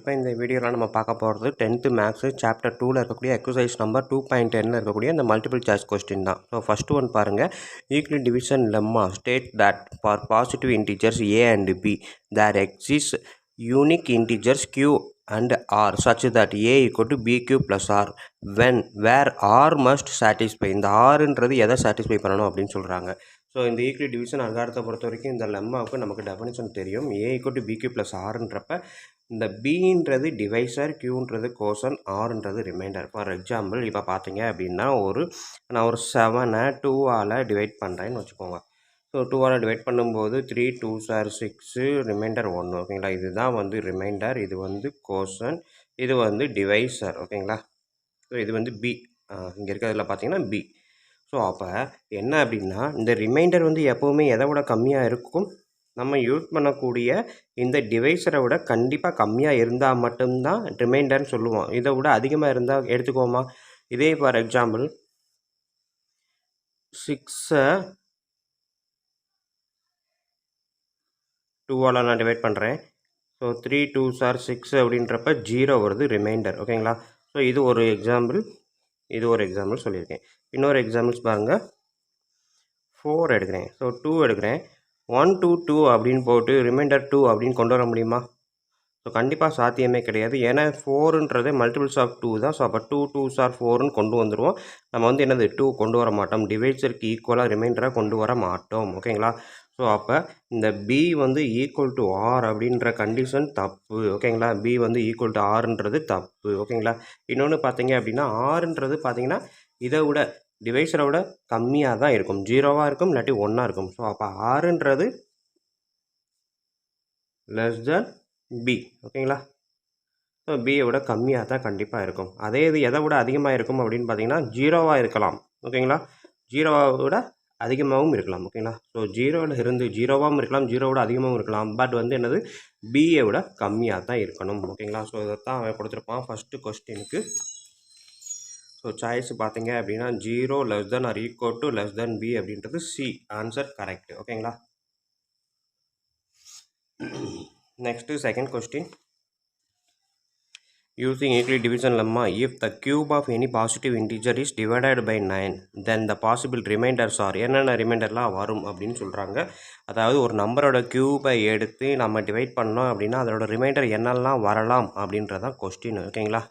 இப்போ இந்த வீடியோவில் நம்ம பார்க்க போகிறது 10th மேக்ஸு சாப்டர் 2ல் இருக்கக்கூடிய எக்ஸசைஸ் நம்பர் 2.10ல் இருக்கக்கூடிய இந்த மல்டிபிள் சாய்ஸ் கொஸ்டின் தான். ஸோ ஃபஸ்ட்டு ஒன் பாருங்கள். Euclid division lemma state that for positive integers A and B there exist unique integers q and r such that a equal to bq plus r when where r must satisfy. இந்த rன்றது எதை satisfy பண்ணணும் அப்படின்னு சொல்கிறாங்க. So இந்த equal division அல்காரத்தை பொறுத்த வரைக்கும் இந்த லெம்மாவுக்கு நமக்கு டெஃபினிஷன் தெரியும். a equal to bq plus rன்றப்ப இந்த பின்றது டிவைசர், க்யூன்றது கோசன், ஆர்ன்றது ரிமைண்டர். ஃபார் எக்ஸாம்பிள் இப்போ பார்த்தீங்க அப்படின்னா நான் ஒரு 7-ஐ 2ஆல் டிவைட் பண்ணுறேன்னு வச்சுக்கோங்க. ஸோ 2ஆல் டிவைட் பண்ணும்போது 3 2s are 6, ரிமைண்டர் 1. ஓகேங்களா, இதுதான் வந்து ரிமைண்டர், இது வந்து கோசன், இது வந்து டிவைசர். ஓகேங்களா, ஸோ இது வந்து பி, இங்கே இருக்கிறதுல பார்த்தீங்கன்னா பி. ஸோ அப்போ என்ன அப்படின்னா இந்த ரிமைண்டர் வந்து எப்போவுமே எதை விட கம்மியாக இருக்கும், நம்ம யூஸ் பண்ணக்கூடிய இந்த டிவைஸரை விட கண்டிப்பாக கம்மியாக இருந்தால் மட்டும்தான் ரிமைண்டர்னு சொல்லுவோம். இதை விட அதிகமாக இருந்தால் எடுத்துக்கோமா. இதே ஃபார் எக்ஸாம்பிள் 6-ஐ 2ஆல் நான் டிவைட் பண்ணுறேன். ஸோ 3 2s are 6 அப்படின்றப்ப 0 வருது ரிமைண்டர். ஓகேங்களா, ஸோ இது ஒரு எக்ஸாம்பிள், இது ஒரு எக்ஸாம்பிள் சொல்லியிருக்கேன். இன்னொரு எக்ஸாம்பிள்ஸ் பாருங்கள். 4 எடுக்கிறேன், ஸோ 2 எடுக்கிறேன். 1 2 2 அப்படின்னு போட்டு ரிமைண்டர் 2 அப்படின்னு கொண்டு வர முடியுமா? ஸோ கண்டிப்பாக சாத்தியமே கிடையாது. ஏன்னா 4ன்றது மல்டிபிள்ஸ் ஆஃப் 2 தான். ஸோ அப்போ 2 2s are 4ன்னு கொண்டு வந்துடுவோம். நம்ம வந்து என்னது 2 கொண்டு வர மாட்டோம். டிவைசருக்கு ஈக்குவலாக ரிமைண்டராக கொண்டு வர மாட்டோம். ஓகேங்களா, ஸோ அப்போ இந்த பி வந்து ஈக்குவல் டு ஆர் அப்படின்ற கண்டிஷன் தப்பு. ஓகேங்களா, பி வந்து ஈக்குவல் டு ஆர்ன்றது தப்பு. ஓகேங்களா, இன்னொன்று பார்த்தீங்க அப்படின்னா ஆர்ன்றது பார்த்தீங்கன்னா இதை விட டிவைஸரை விட கம்மியாக தான் இருக்கும். 0வாக இருக்கும், இல்லாட்டி 1ஆக இருக்கும். ஸோ அப்போ ஆறுன்றது லெஸ் தென் பி. ஓகேங்களா, ஸோ பியை விட கம்மியாக தான் கண்டிப்பாக இருக்கும். அதே இது எதை விட அதிகமாக இருக்கும் அப்படின்னு பார்த்தீங்கன்னா 0வாக இருக்கலாம். ஓகேங்களா, 0வாக விட அதிகமாகவும் இருக்கலாம். ஓகேங்களா, ஸோ 0வில் இருந்து 0வாகவும் இருக்கலாம், 0விட அதிகமாகவும் இருக்கலாம். பட் வந்து என்னது பியை விட கம்மியாக தான் இருக்கணும். ஓகேங்களா, ஸோ இதைத்தான் அவன் கொடுத்துருப்பான் ஃபஸ்ட்டு கொஸ்டினுக்கு. ஸோ சாய்ஸ் பார்த்தீங்க அப்படின்னா 0 less than or equal to less than B அப்படின்றது சி, ஆன்சர் கரெக்ட். ஓகேங்களா, next second question. Using Euclid division lemma, if the cube of any positive integer is divided by 9, then the possible remainders are என்னென்ன ரிமைண்டர்லாம் வரும் அப்படின்னு சொல்கிறாங்க. அதாவது ஒரு நம்பரோட க்யூபை எடுத்து நம்ம டிவைட் பண்ணோம் அப்படின்னா அதோட ரிமைண்டர் என்னெல்லாம் வரலாம் அப்படின்றதான் கொஸ்டின். ஓகேங்களா,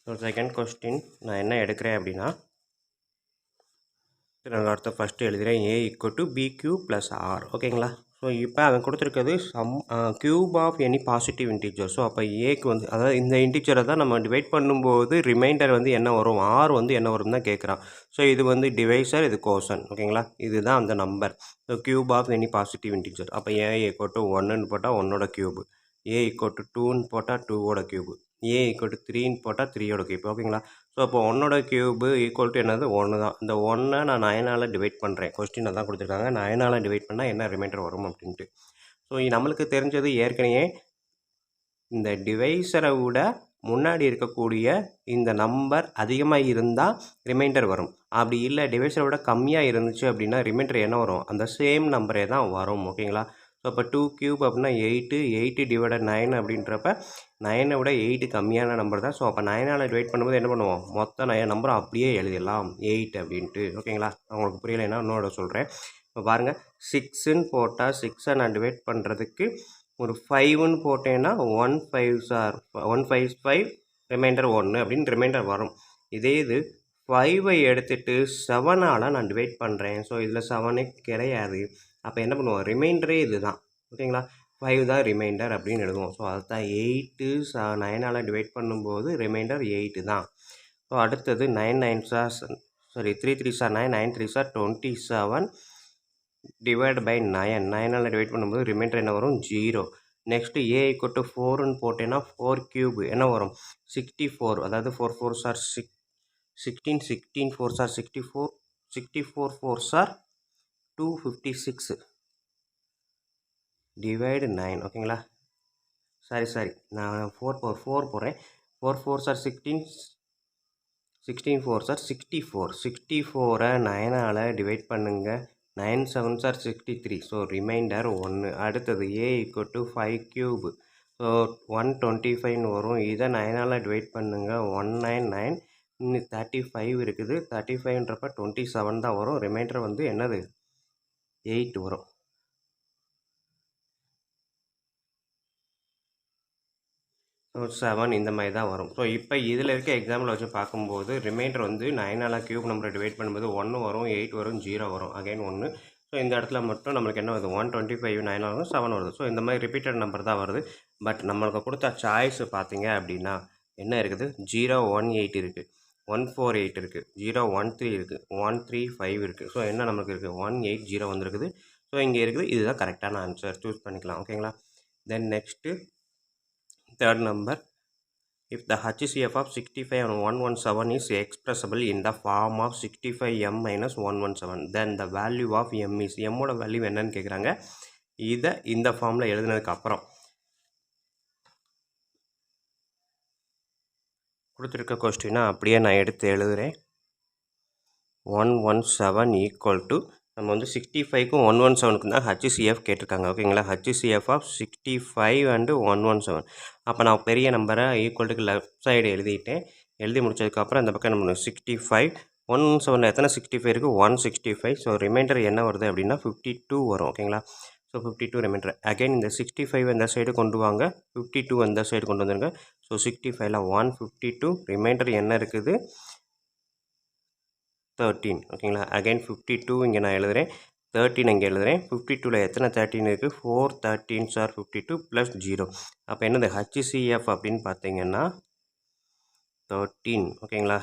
ஸோ செகண்ட் கொஸ்டின் நான் என்ன எடுக்கிறேன் அப்படின்னா நாங்கள் அடுத்த ஃபஸ்ட்டு எழுதுகிறேன் A equal to B Q plus R. ஓகேங்களா, ஸோ இப்போ அவன் கொடுத்துருக்கிறது cube of any positive integer. So அப்போ ஏக்கு வந்து அதாவது இந்த இன்டிஜரை தான் நம்ம டிவைட் பண்ணும்போது ரிமைண்டர் வந்து என்ன வரும், ஆர் வந்து என்ன வரும் தான் கேட்குறான். ஸோ இது வந்து டிவைசர், இது கோசன். ஓகேங்களா, இதுதான் அந்த number. So cube of any positive integer. அப்போ ஏ ஈக்குவல் டு 1ன்னு போட்டால் 1ஓட க்யூபு, ஏ ஈக்குவல் டு 2ன்னு போட்டால் 2ஓட க்யூபு, ஏ ஈக்குவல் டு 3ன்னு போட்டால் 3ஓட க்யூப். ஓகேங்களா, ஸோ அப்போ 1ஓட க்யூபு ஈக்குவல் டு என்னது 1 தான். இந்த 1ஐ நான் 9ஆல் டிவைட் பண்ணுறேன். கொஸ்டின் அதான் கொடுத்துருக்காங்க, 9ஆல் டிவைட் பண்ணால் என்ன ரிமைண்டர் வரும் அப்படின்ட்டு. ஸோ நம்மளுக்கு தெரிஞ்சது ஏற்கனவே இந்த டிவைஸரை விட முன்னாடி இருக்கக்கூடிய இந்த நம்பர் அதிகமாக இருந்தால் ரிமைண்டர் வரும். அப்படி இல்லை டிவைஸரை விட கம்மியாக இருந்துச்சு அப்படின்னா ரிமைண்டர் என்ன வரும், அந்த சேம் நம்பரே தான் வரும். ஓகேங்களா, ஸோ அப்போ 2 க்யூப் அப்படின்னா 8 டிவைடட் 9 அப்படின்றப்ப 9ஐ விட 8 கம்மியான நம்பர் தான். ஸோ அப்போ 9ஆல் டிவைட் பண்ணும்போது என்ன பண்ணுவோம், மொத்த நம்பரும் அப்படியே எழுதிடலாம் 8 அப்படின்ட்டு. ஓகேங்களா, உங்களுக்கு புரியலைன்னா இன்னொரு சொல்கிறேன். இப்போ பாருங்கள், 6ன்னு போட்டால் 6ஐ நான் டிவைட் பண்ணுறதுக்கு ஒரு 5ன்னு போட்டேன்னா 1 5s are 1 5 5 ரிமைண்டர் 1 அப்படின்னு ரிமைண்டர் வரும். இதே இது 5ஐ எடுத்துகிட்டு 7ஆல் நான் டிவைட் பண்ணுறேன். ஸோ இதில் 7 கிடையாது. அப்போ என்ன பண்ணுவோம், ரிமைண்டரே இது தான். ஓகேங்களா, 5 தான் ரிமைண்டர் அப்படின்னு எழுதுவோம். ஸோ அதுதான் 8 9ஆல் டிவைட் பண்ணும்போது ரிமைண்டர் 8 தான். ஸோ அடுத்தது 9 9s are 3 3s are 9, 9 3s are 27 divide by 9, 9ஆல் டிவைட் பண்ணும்போது ரிமைண்டர் என்ன வரும், 0. நெக்ஸ்ட்டு ஏ ஈக்குவல் டு 4ன்னு போட்டேன்னா 4 க்யூப் என்ன வரும், 64. அதாவது 4 4s are 16, 16 4s are 64, 64 4s are 256 divide 9. ஓகேங்களா, சாரி நான் 4 போடுறேன். 4 4s are 16, 16 4 சார் 64. 64 9ஆல் டிவைட் பண்ணுங்கள். 9 7 சார் 63. So remainder 1. அடுத்தது a = 5 cube. ஸோ 125 வரும். இதை 9ஆல் டிவைட் பண்ணுங்கள். 199. இன்னும் 35 இருக்குது. 35ன்றப்ப 27 தான் வரும். ரிமைண்டர் வந்து என்னது 8 வரும். ஸோ 7 இந்த மாதிரி தான் வரும். ஸோ இப்போ இதில் இருக்க எக்ஸாம்பிள் வச்சு பார்க்கும்போது ரிமைண்டர் வந்து 9ஆல் கியூப் நம்பரை டிவைட் பண்ணும்போது 1 வரும், 8 வரும், 0 வரும். அகைன் 1. ஸோ இந்த இடத்துல மட்டும் நம்மளுக்கு என்ன வருது 125 9 வரும், 7 வருது. ஸோ இந்த மாதிரி ரிப்பீட்டட் நம்பர் தான் வருது. பட் நம்மளுக்கு கொடுத்த சாய்ஸ் பார்த்தீங்க அப்படின்னா என்ன இருக்குது 018 இருக்குது, 148 இருக்குது, 013 இருக்குது, 135 இருக்குது. ஸோ என்ன நமக்கு இருக்குது 180 வந்துருக்குது. ஸோ இங்கே இருக்குது. இதுதான் கரெக்டான ஆன்சர். சூஸ் பண்ணிக்கலாம். ஓகேங்களா. Then next third number, if the HCF of 65 and 117 is expressible in the form of 65m minus 117, then the value of m is m ஓட வேல்யூ என்னன்னு கேட்குறாங்க. இதை இந்த ஃபார்மில் எழுதுனதுக்கு அப்புறம் கொடுத்துருக்க கொஸ்டினை அப்படியே நான் எடுத்து எழுதுகிறேன். 117 ஈக்குவல் டு நம்ம வந்து 65க்கும் 117க்கும் தான் HCF கேட்டிருக்காங்க. ஓகேங்களா. HCF of 65 and 117. அப்போ நான் பெரிய நம்பரை ஈக்குவல் டுக்கு லெஃப்ட் சைடு எழுதிட்டேன். எழுதி முடிச்சதுக்கப்புறம் இந்த பக்கம் நம்ம 65 117 எத்தனை 65 இருக்குது 165. ஸோ ரிமைண்டர் என்ன வருது அப்படின்னா 52 வரும். ஓகேங்களா. So 52 reminder. அகைன் இந்த 65 இந்த சைடு கொண்டு வாங்க, 52 அந்த சைடு கொண்டு வந்துருங்க. ஸோ 65ல் 152 ரிமைண்டர் என்ன இருக்குது 13. ஓகேங்களா. அகைன் 52 இங்கே நான் எழுதுகிறேன், 13 இங்கே எழுதுகிறேன். 52ல் எத்தனை 13 இருக்குது 4 13 சார் 52 ப்ளஸ் 0. அப்போ என்னது HCF அப்படின்னு பார்த்தீங்கன்னா 13. ஓகேங்களா.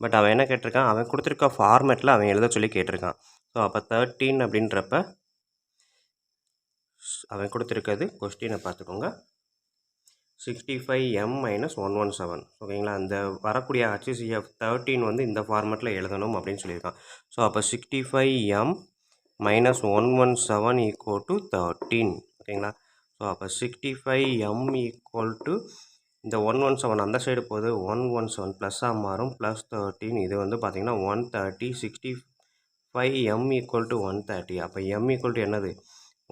பட் அவன் என்ன கேட்டிருக்கான், அவன் கொடுத்துருக்க ஃபார்மேட்டில் அவன் எழுத சொல்லி கேட்டிருக்கான். ஸோ அப்போ 13 அப்படின்றப்ப அவன் கொடுத்துருக்கிறது கொஸ்டினை பார்த்துக்கோங்க 65m minus 117. ஓகேங்களா. அந்த வரக்கூடிய HCF 13 வந்து இந்த ஃபார்மேட்டில் எழுதணும் அப்படின்னு சொல்லியிருக்கான். ஸோ அப்போ 65m minus 117 equal to 13. ஓகேங்களா. ஸோ அப்போ 65m equal to இந்த 117 அந்த சைடு போகுது 117 ப்ளஸ்ஸாக மாறும் ப்ளஸ் 13. இது வந்து பார்த்திங்கன்னா 130. 65m equal to 130. அப்போ m equal to என்னது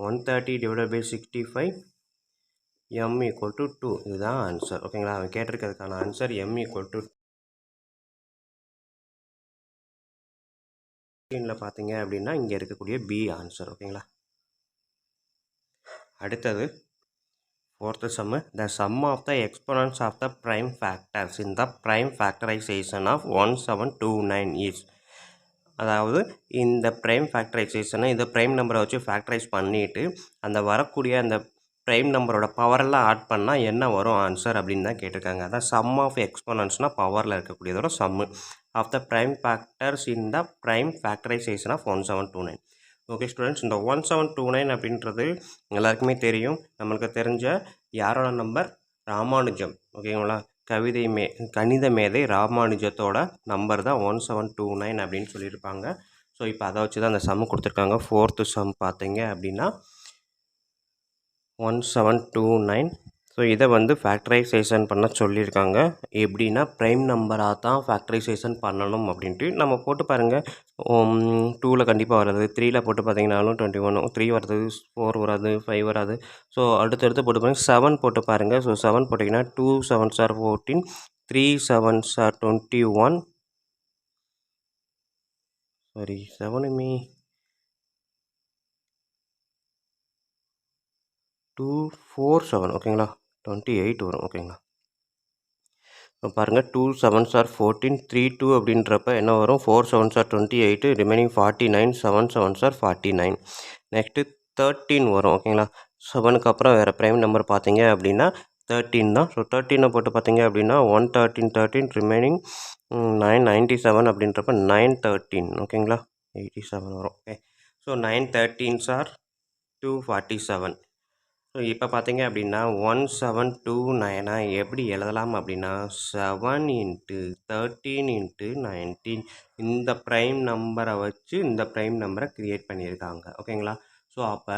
130 divided by 65, m equal to 2. இதுதான் ஆன்சர். ஓகேங்களா. அவன் கேட்டிருக்கிறதுக்கான ஆன்சர் m equal to 2 பார்த்தீங்க அப்படின்னா இங்கே இருக்கக்கூடிய B ஆன்சர். ஓகேங்களா. அடுத்தது fourth sum, the sum of the exponents of the prime factors in the prime factorization of 1729 is. அதாவது இந்த ப்ரைம் ஃபேக்டரைசேஷனை இந்த ப்ரைம் நம்பரை வச்சு ஃபேக்டரைஸ் பண்ணிவிட்டு அந்த வரக்கூடிய அந்த ப்ரைம் நம்பரோட பவரெல்லாம் ஆட் பண்ணால் என்ன வரும் ஆன்சர் அப்படின்னு தான் கேட்டிருக்காங்க. அதான் சம் ஆஃப் எக்ஸ்போனன்ட்ஸ்னால் பவரில் இருக்கக்கூடியதோட sum of the prime factors in the prime factorization of 1729. Okay students, இந்த 1729 அப்படின்றது எல்லாருக்குமே தெரியும். நம்மளுக்கு தெரிஞ்ச யாரோட நம்பர் ராமானுஜம். ஓகேங்களா. கணித மேதை ராமானுஜத்தோட நம்பர் தான் 1729 அப்படின்னு சொல்லியிருப்பாங்க. ஸோ இப்போ அதை வச்சு தான் அந்த சம் கொடுத்துருக்காங்க. ஃபோர்த்து சம் பார்த்தீங்க அப்படின்னா 1729. ஸோ இதை வந்து ஃபேக்டரைசேஷன் பண்ண சொல்லியிருக்காங்க. எப்படின்னா ப்ரைம் நம்பராக தான் ஃபேக்டரைசேஷன் பண்ணணும் அப்படின்ட்டு நம்ம போட்டு பாருங்கள். 2ல் கண்டிப்பாக வராது, 3ல் போட்டு பார்த்தீங்கன்னாலும் 21, 3 வராது, 4 வராது, 5 வராது. ஸோ அடுத்தடுத்து போட்டு பாருங்கள். 7 போட்டு பாருங்கள். ஸோ 7 போட்டிங்கன்னா 2 7s are 14, 3 7s are 21. Sorry 7 2 4 7. ஓகேங்களா. 28 வரும். ஓகேங்களா. இப்போ பாருங்கள் 2 7s are 14, 3 2 அப்படின்றப்ப என்ன வரும் 4 7s are 28, remaining 49, 7 7s are 49. Next 13 வரும். ஓகேங்களா. 7க்கு அப்புறம் வேறு ப்ரைம் நம்பர் பார்த்தீங்க அப்படின்னா 13 தான். ஸோ 13 போட்டு பார்த்தீங்க அப்படின்னா 1 13 13, ரிமைனிங் 9 97 அப்படின்றப்ப 9 13. ஓகேங்களா. 87 வரும். Okay. So 9 13s are 247. So இப்போ பார்த்தீங்க அப்படின்னா 1729 எப்படி எழுதலாம் அப்படின்னா 7 × 13 × 19 இந்த ப்ரைம் நம்பரை வச்சு இந்த ப்ரைம் நம்பரை க்ரியேட் பண்ணியிருக்காங்க. ஓகேங்களா. ஸோ அப்போ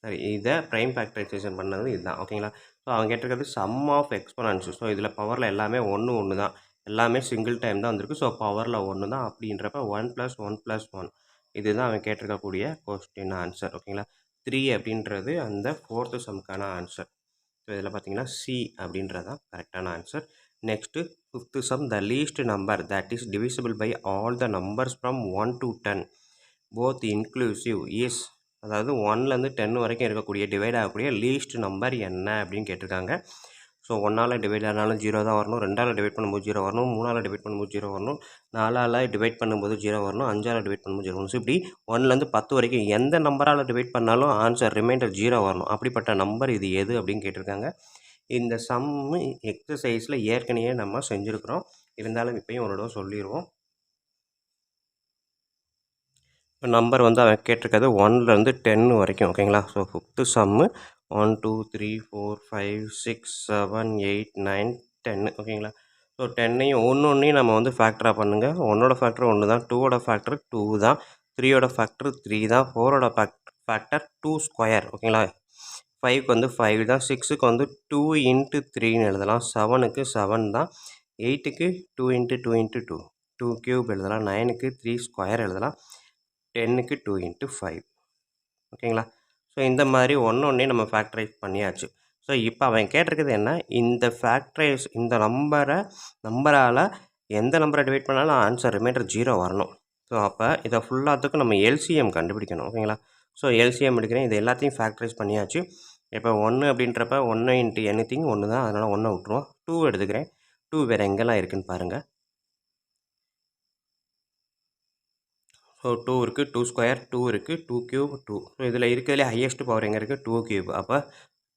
சரி இதை ப்ரைம் ஃபேக்டரைசேஷன் பண்ணது இதுதான். ஓகேங்களா. ஸோ அவங்க கேட்டிருக்கிறது சம் ஆஃப் எக்ஸ்போனன்ட்ஸ். ஸோ இதில் பவரில் எல்லாமே ஒன்று தான். எல்லாமே சிங்கிள் டைம் தான் வந்திருக்கு. ஸோ பவரில் 1 தான். அப்படின்றப்ப 1 + 1 + 1 இதுதான் அவன் கேட்டிருக்கக்கூடிய கொஸ்டின் ஆன்சர். ஓகேங்களா? 3 அப்படின்றது அந்த 4th சம்க்கான ஆன்சர். ஸோ இதில் பார்த்தீங்கன்னா சி அப்படின்றது தான் கரெக்டான answer. Next 5th sum, the least number that is divisible by all the numbers from 1 to 10 both inclusive is, அதாவது 1லேருந்து 10 வரைக்கும் இருக்கக்கூடிய டிவைட் ஆகக்கூடிய லீஸ்ட் நம்பர் என்ன அப்படின்னு கேட்டிருக்காங்க. ஸோ 1ஆல் டிவைட் ஆனாலும் 0 தான் வரணும், 2ஆல் டிவைட் பண்ணும்போது 0 வரணும், 3ஆல் டிவைட் பண்ணும்போது 0 வரணும், 4ஆல் டிவைட் பண்ணும்போது 0 வரணும், 5ஆல் டிவைட் பண்ணும்போது 0 வரணும். ஸோ இப்படி 1லேருந்து 10 வரைக்கும் எந்த நம்பரால் டிவைட் பண்ணாலும் ஆன்சர் ரிமைண்டர் 0 வரணும். அப்படிப்பட்ட நம்பர் இது எது அப்படின்னு கேட்டிருக்காங்க. இந்த சம்மு எக்ஸசைஸில் ஏற்கனவே நம்ம செஞ்சுருக்கிறோம். இருந்தாலும் இப்போயும் ஒரு தடவை சொல்லிடுவோம். இப்போ நம்பர் வந்து அவன் கேட்டிருக்கிறது 1லேருந்து 10 வரைக்கும். ஓகேங்களா? ஸோ 5th சம்மு 1 2 3 4 5 6 7 8 9 10. ஓகேங்களா? ஸோ 10ஐயும் ஒன்றையும் நம்ம வந்து ஃபேக்டராக பண்ணுங்கள். 1ஓட ஃபேக்டர் 1 தான், 2ஓட ஃபேக்டர் 2 தான், 3ஓட ஃபேக்டர் 3 தான், 4ஓட ஃபேக்டர் 2 ஸ்கொயர். ஓகேங்களா? 5க்கு வந்து 5 தான், 6க்கு வந்து 2 × 3ன்னு எழுதலாம், 7க்கு 7 தான், 8க்கு 2 × 2 × 2 2 க்யூப் எழுதலாம், 9க்கு 3 ஸ்கொயர் எழுதலாம், 10க்கு 2 × 5. ஓகேங்களா? ஸோ இந்த மாதிரி ஒன்றையும் நம்ம ஃபேக்டரைஸ் பண்ணியாச்சு. ஸோ இப்போ அவன் கேட்டிருக்கிறது என்ன, இந்த இந்த நம்பரால் எந்த நம்பரை டிவைட் பண்ணாலும் ஆன்சர் ரிமைண்டர் 0 வரணும். ஸோ அப்போ இதை ஃபுல்லாத்துக்கும் நம்ம எல்சிஎம் கண்டுபிடிக்கணும். ஓகேங்களா? ஸோ எல்சிஎம் எடுக்கிறேன், இது எல்லாத்தையும் ஃபேக்டரைஸ் பண்ணியாச்சு. இப்போ 1 அப்படின்றப்ப 1 × anything 1 தான், அதனால் 1 விட்டுருவோம். 2 எடுத்துக்கிறேன். 2 வேறு எங்கெல்லாம் இருக்குதுன்னு பாருங்கள். ஸோ 2 இருக்குது, 2 ஸ்கொயர் 2 இருக்குது, 2 க்யூப் 2. ஸோ இதில் இருக்கிறதுலே ஹையஸ்ட் பவர் எங்கே இருக்குது, 2 க்யூப். அப்போ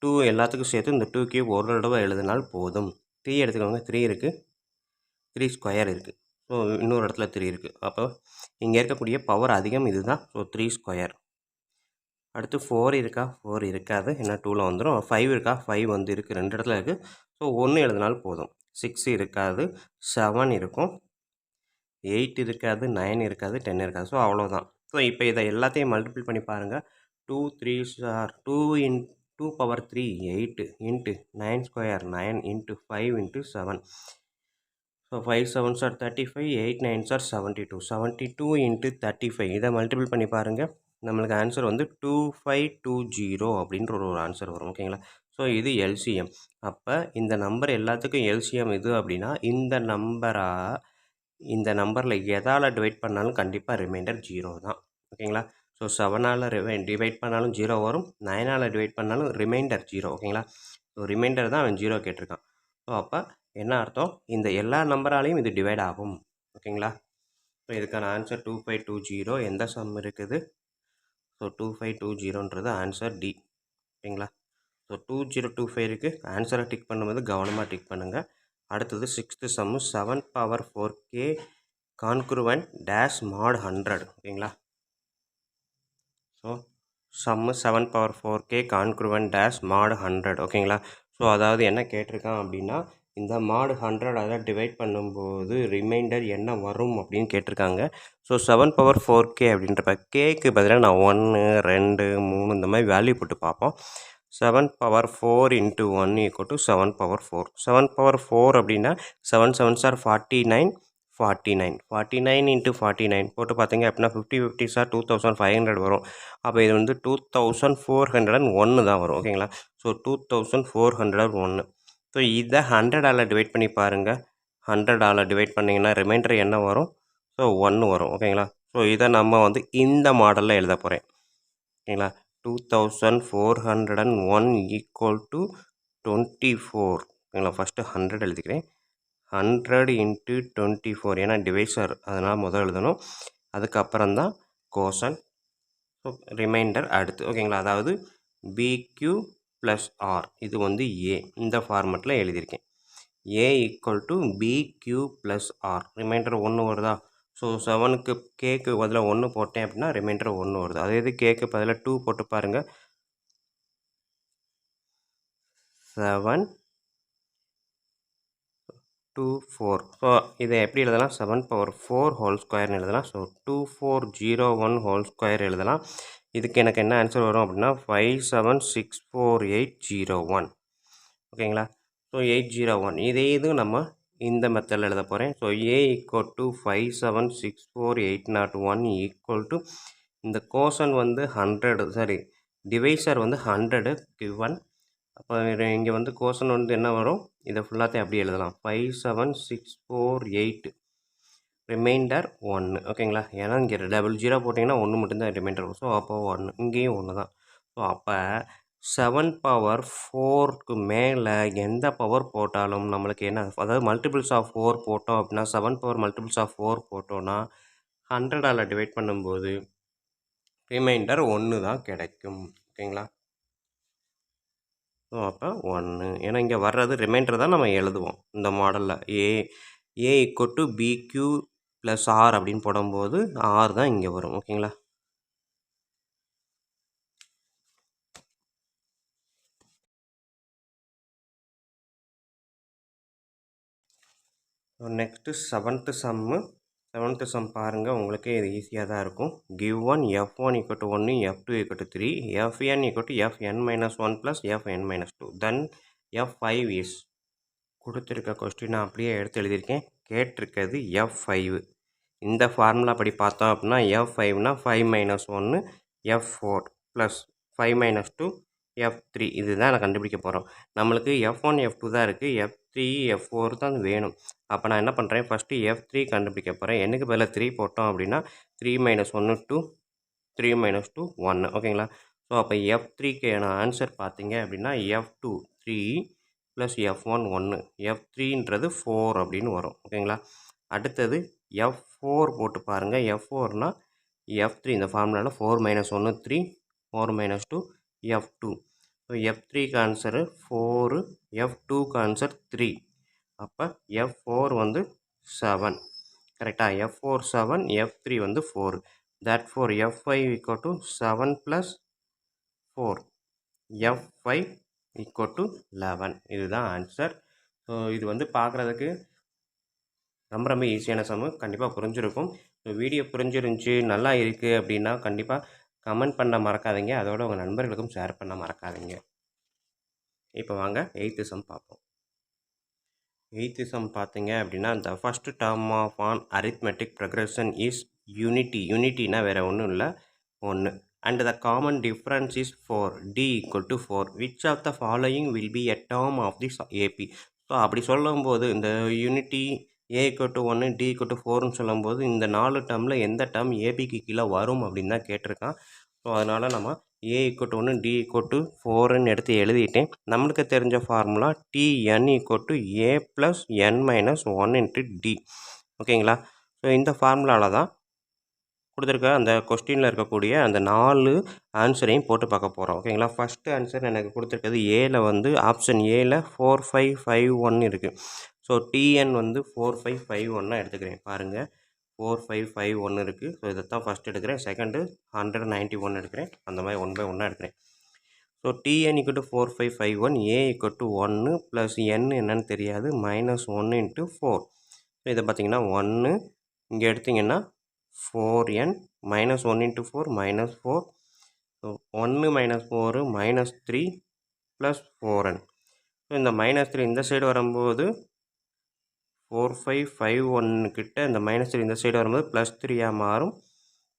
2 எல்லாத்துக்கும் சேர்த்து இந்த 2 க்யூப் ஒரு தடவை எழுதினால் போதும். 3 எடுத்துக்கோங்க, 3 இருக்குது, 3 ஸ்கொயர் இருக்குது. ஸோ இன்னொரு இடத்துல 3 இருக்குது. அப்போ இங்கே இருக்கக்கூடிய பவர் அதிகம் இது தான். So 3 square. அடுத்து 4 இருக்கா, 4 இருக்காது, ஏன்னா 2ல் வந்துடும். 5 இருக்கா, 5 வந்து இருக்குது, 2 இடத்துல இருக்குது. ஸோ 1 எழுதினால் போதும். 6 இருக்காது, 7 இருக்கும், 8 இருக்காது, 9 இருக்காது, 10 இருக்காது. ஸோ அவ்வளோதான். ஸோ இப்போ இதை எல்லாத்தையும் மல்டிபிள் பண்ணி பாருங்கள். 2 3 2 2 power 3 8 × 9 square 9 × 5 × 7. So 5 7s are 35, 8 9s are 72. 72 × 35 இதை மல்டிபிள் பண்ணி பாருங்கள். நம்மளுக்கு ஆன்சர் வந்து 2520 அப்படின்ற ஒரு ஆன்சர் வரும். ஓகேங்களா? ஸோ இது எல்சிஎம். அப்போ இந்த நம்பர் எல்லாத்துக்கும் எல்சிஎம் இது அப்படின்னா இந்த நம்பரில் எதால் டிவைட் பண்ணாலும் கண்டிப்பாக ரிமைண்டர் 0 தான். ஓகேங்களா? ஸோ 7ஆல் டிவைட் பண்ணாலும் 0 வரும், 9ஆல் டிவைட் பண்ணாலும் ரிமைண்டர் 0. ஓகேங்களா? ஸோ ரிமைண்டர் தான் அவன் 0 கேட்டிருக்கான். ஸோ அப்போ என்ன அர்த்தம், இந்த எல்லா நம்பராலையும் இது டிவைட் ஆகும். ஓகேங்களா? ஸோ இதுக்கான ஆன்சர் 2520. எந்த சம் இருக்குது? ஸோ 2520ன்றது ஆன்சர் டி. ஓகேங்களா? ஸோ 2025 இருக்குது. ஆன்சரை டிக் பண்ணும்போது கவனமாக டிக் பண்ணுங்கள். அடுத்தது 6th சம்மு 7 power 4k congruent dash mod 100. ஓகேங்களா? ஸோ சம்மு 7 power 4k congruent dash mod 100. ஓகேங்களா? ஸோ அதாவது என்ன கேட்டிருக்கான் அப்படின்னா, இந்த mod 100 அதை டிவைட் பண்ணும்போது ரிமைண்டர் என்ன வரும் அப்படின்னு கேட்டிருக்காங்க. ஸோ 7 பவர் 4k அப்படின்றப்ப கேக்கு பதிலாக நான் 1 2 3 இந்த மாதிரி வேல்யூ போட்டு பார்ப்போம். 7 பவர் 4 × 1 = 7 பவர் 4. 7 பவர் 4 அப்படின்னா 7 7s are 49, 49 49 × 49 போட்டு பார்த்தீங்க அப்படின்னா 50 50s are 2500 வரும். அப்போ இது வந்து 2401 தான் வரும். ஓகேங்களா? ஸோ 2401. ஸோ இதை 100ஆல் டிவைட் பண்ணி பாருங்கள். 100ஆல் டிவைட் பண்ணிங்கன்னா ரிமைண்டர் என்ன வரும்? ஸோ 1 வரும். ஓகேங்களா? ஸோ இதை நம்ம வந்து இந்த மாடலில் எழுத போகிறேன். ஓகேங்களா? 2401 = 24. ஓகேங்களா? ஃபஸ்ட்டு 100 எழுதிக்கிறேன். 100 × 24, ஏன்னா டிவைசர் அதனால் முதல் எழுதணும், அதுக்கப்புறம் தான் கோசன். ஸோ ரிமைண்டர் அடுத்து. ஓகேங்களா? அதாவது BQ + R இது வந்து A. இந்த ஃபார்மெட்டில் எழுதியிருக்கேன். A = BQ + R. ரிமைண்டர் 1 வருதா? ஸோ 7க்கு கேக்கு பதிலாக 1 போட்டேன் அப்படின்னா ரிமைண்டர் 1 வருது. அதே இது கேக்கு பதிலாக 2 போட்டு பாருங்கள். 7 2 4. ஸோ இதை எப்படி எழுதலாம்? 7 பவர் 4 ஹோல் ஸ்கொயர்னு எழுதலாம். ஸோ 2401 ஹோல் ஸ்கொயர் எழுதலாம். இதுக்கு எனக்கு என்ன ஆன்சர் வரும் அப்படின்னா 5764,801. ஓகேங்களா? ஸோ 801 இதே இது நம்ம இந்த மெத்தடில் எழுத போகிறேன். So A equal to 5764,801 equal to இந்த கோஷன் வந்து 100 சாரி டிவைசர் வந்து 100 கிவன். அப்போ இங்கே வந்து கோஷன் வந்து என்ன வரும், இதை ஃபுல்லாத்தையும் அப்படியே எழுதலாம். 57648 ரிமைண்டர் 1 ஓகேங்களா. ஏன்னா இங்கே 00 போட்டிங்கன்னா 1 மட்டும்தான் ரிமைண்டர் வரும். ஸோ அப்போ 1 இங்கேயும் 1 தான். ஸோ அப்போ 7 பவர் 4க்கு மேலே எந்த பவர் போட்டாலும் நம்மளுக்கு என்ன, அதாவது மல்டிபிள்ஸ் ஆஃப் 4 போட்டோம் அப்படின்னா 7 பவர் மல்டிபிள்ஸ் ஆஃப் 4 போட்டோன்னா 100ஆல் டிவைட் பண்ணும்போது ரிமைண்டர் 1 தான் கிடைக்கும். ஓகேங்களா. ஸோ அப்போ 1 ஏன்னா இங்கே வர்றது ரிமைண்டர் தான் நம்ம எழுதுவோம் இந்த மாடலில். ஏ equal to B Q plus R அப்படின்னு போடும்போது ஆர் தான் இங்கே வரும். ஓகேங்களா. நெக்ஸ்ட்டு செவன்த்து சம் பாருங்கள். உங்களுக்கே இது ஈஸியாக தான் இருக்கும். given f1 = 1 f2 = 3 fn = fn - 1 + fn - 2 then f5 is கொடுத்துருக்க கொஸ்டினை அப்படியே எடுத்து எழுதியிருக்கேன். கேட்டிருக்கிறது f5. இந்த ஃபார்முலா படி பார்த்தோம் அப்படின்னா f5னா 5 - 1 f4 ப்ளஸ் 5 - 2 f3 இதுதான் நான் கண்டுபிடிக்க போகிறோம். நம்மளுக்கு f1 f2 தான் இருக்குது, f3 f4 தான் வேணும். அப்போ நான் என்ன பண்ணுறேன், ஃபஸ்ட்டு f3 கண்டுபிடிக்க போகிறேன். என்னுக்கு பதிலாக 3 போட்டோம் அப்படின்னா 3 - 1 2 3 - 2 1 ஓகேங்களா. ஸோ அப்போ f3க்கான ஆன்சர் பார்த்தீங்க அப்படின்னா f2 3 ப்ளஸ் f1 1 f3ன்றது 4 அப்படின்னு வரும். ஓகேங்களா. அடுத்தது f4 போட்டு பாருங்கள். f4னா f3 இந்த ஃபார்முலாவில் 4 - 1 3 4 - 2 f2. ஸோ f3க்கு ஆன்சரு 4 f2க்கு ஆன்சர் 3. அப்போ f4 வந்து 7 கரெக்டாக. f4 7 f3 வந்து 4. That four f5 = 7 + 4 f5 = 11. இதுதான் ஆன்சர். ஸோ இது வந்து பார்க்குறதுக்கு ரொம்ப ரொம்ப ஈஸியான சம்மு. கண்டிப்பாக புரிஞ்சிருக்கும். வீடியோ புரிஞ்சிருந்துச்சி நல்லா இருக்குது அப்படின்னா கண்டிப்பாக கமெண்ட் பண்ண மறக்காதீங்க. அதோட உங்கள் நண்பர்களுக்கும் ஷேர் பண்ண மறக்காதீங்க. இப்போ வாங்க 8th சம் பார்ப்போம். 8th சம் பார்த்தீங்க அப்படின்னா the first term of an arithmetic progression is unity. யூனிட்டினா வேறு ஒன்றும் இல்லை 1 and the common difference is 4. d = 4. which of the following will be a term of this AP? So அப்படி சொல்லும்போது இந்த unity a = 1 d = 4ன்னு சொல்லும்போது இந்த 4 டேர்மில் எந்த டேர்ம் ஏபிக்கு கீழே வரும் அப்படின்னு தான் கேட்டிருக்கான். ஸோ அதனால் நம்ம a = 1 d = 4ன்னு எடுத்து எழுதிட்டேன். நம்மளுக்கு தெரிஞ்ச formula tn = a + n - 1 × d ஓகேங்களா. ஸோ இந்த ஃபார்முலாவில் தான் கொடுத்துருக்க அந்த கொஸ்டினில் இருக்கக்கூடிய அந்த 4 ஆன்சரையும் போட்டு பார்க்க போகிறோம். ஓகேங்களா. ஃபஸ்ட்டு ஆன்சர் எனக்கு கொடுத்துருக்கிறது ஏல வந்து ஆப்ஷன் ஏல 4551 இருக்குது. ஸோ டிஎன் வந்து 4551 எடுத்துக்கிறேன். பாருங்கள் 4551 இருக்குது. ஸோ இதை தான் ஃபஸ்ட் எடுக்கிறேன். செகண்டு 191 எடுக்கிறேன். அந்த மாதிரி 1 by 1 எடுக்கிறேன். So tn = 4551 a = 1 plus n என்னன்னு தெரியாது -1 × 4. ஸோ இதை பார்த்தீங்கன்னா 1 இங்கே எடுத்திங்கன்னா 4n -1 × 4 -4. So 1 - 4 -3 plus 4n. So இந்த -3 இந்த சைடு வரும்போது 4551 கிட்ட இந்த -3 இந்த சைடு வரும்போது +3 மாறும்.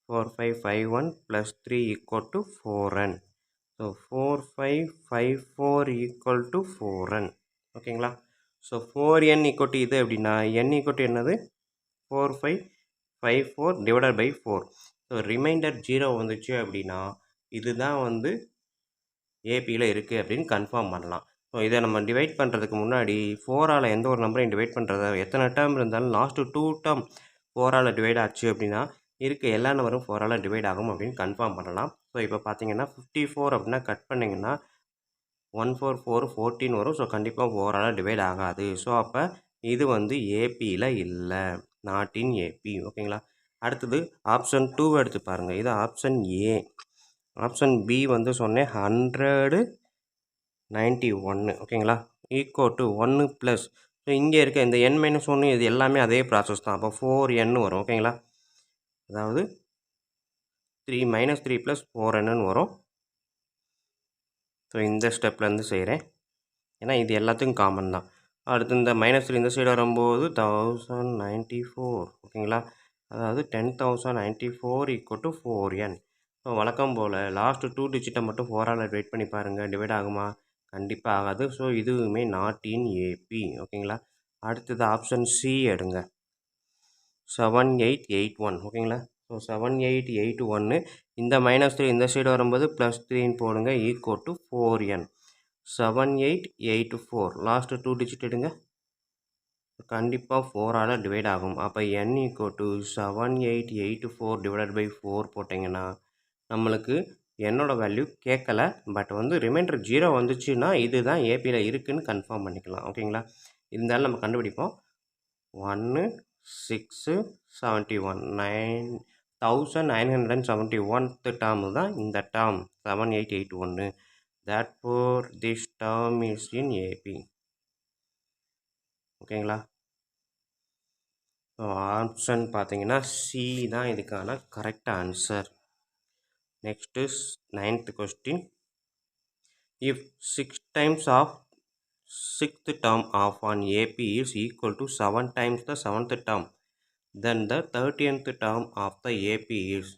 4551 +3 = 4n. ஸோ 4554 = 4n ஓகேங்களா. ஸோ 4n = இது அப்படின்னா n = என்னது 4554 / 4. ஸோ ரிமைண்டர் 0 வந்துச்சு அப்படின்னா இதுதான் வந்து ஏபியில் இருக்குது அப்படின்னு கன்ஃபார்ம் பண்ணலாம். ஸோ இதை நம்ம டிவைட் பண்ணுறதுக்கு முன்னாடி 4ஆல் எந்த ஒரு நம்பரையும் டிவைட் பண்ணுறத எத்தனை டேர்ம் இருந்தாலும் லாஸ்ட்டு 2 டேர்ம் 4ஆல் டிவைட் ஆச்சு அப்படின்னா இருக்க எல்லா நம்பரும் 4ஆல் டிவைட் ஆகும் அப்படின்னு கன்ஃபார்ம் பண்ணலாம். ஸோ இப்போ பார்த்தீங்கன்னா 54 அப்படின்னா கட் பண்ணிங்கன்னா 144 14 வரும். ஸோ கண்டிப்பாக 4ஆல் டிவைட் ஆகாது. ஸோ அப்போ இது வந்து ஏபியில் இல்லை, நாட் இன் ஏபி ஓகேங்களா. அடுத்தது ஆப்ஷன் 2 எடுத்து பாருங்கள். இது ஆப்ஷன் ஏ. ஆப்ஷன் பி வந்து சொன்னேன் 191 ஓகேங்களா ஈக்குவல் டு 1 ப்ளஸ். ஸோ இங்கே இருக்க இந்த n - 1 இது எல்லாமே அதே ப்ராசஸ் தான். அப்போ 4n வரும் ஓகேங்களா. அதாவது 3 + 4n வரும். ஸோ இந்த ஸ்டெப்லேருந்து செய்கிறேன் ஏன்னா இது எல்லாத்துக்கும் காமன் தான். அடுத்து இந்த -3 இந்த சைடு வரும்போது 1094 ஓகேங்களா. அதாவது 10,094 = 4n. ஸோ வழக்கம் போல் லாஸ்ட்டு 2 டிஜிட்டை மட்டும் 4ஆல் டிவைட் பண்ணி பாருங்கள், டிவைட் ஆகுமா? கண்டிப்பாக ஆகாது. ஸோ இதுவுமே நாட் இன் ஏபி ஓகேங்களா. அடுத்தது ஆப்ஷன் சி எடுங்க, 7881 ஓகேங்களா. ஸோ 7881 இந்த -3 இந்த சைடு வரும்போது +3ன்னு போடுங்க, = 4n. 7884 லாஸ்ட்டு 2 டிஜிட் எடுங்க, கண்டிப்பாக 4ஆல் டிவைட் ஆகும். அப்போ n = 7884/4 போட்டிங்கன்னா நம்மளுக்கு என்னோட வேல்யூ கேட்கல. பட் வந்து ரிமைண்டர் 0 வந்துச்சுன்னா இதுதான் ஏபியில் இருக்குதுன்னு கன்ஃபார்ம் பண்ணிக்கலாம் ஓகேங்களா. இருந்தாலும் நம்ம கண்டுபிடிப்போம். 1 6 71 1971th டேர்ம் தான் இந்த term 7881. therefore this term is in AP ஓகேங்களா. ஸோ ஆப்ஷன் பார்த்தீங்கன்னா சி தான் இதுக்கான correct answer. Next 9th question. If 6 times of 6th term of an AP is equal to 7 times the 7th term, then the 30th term of the AP is.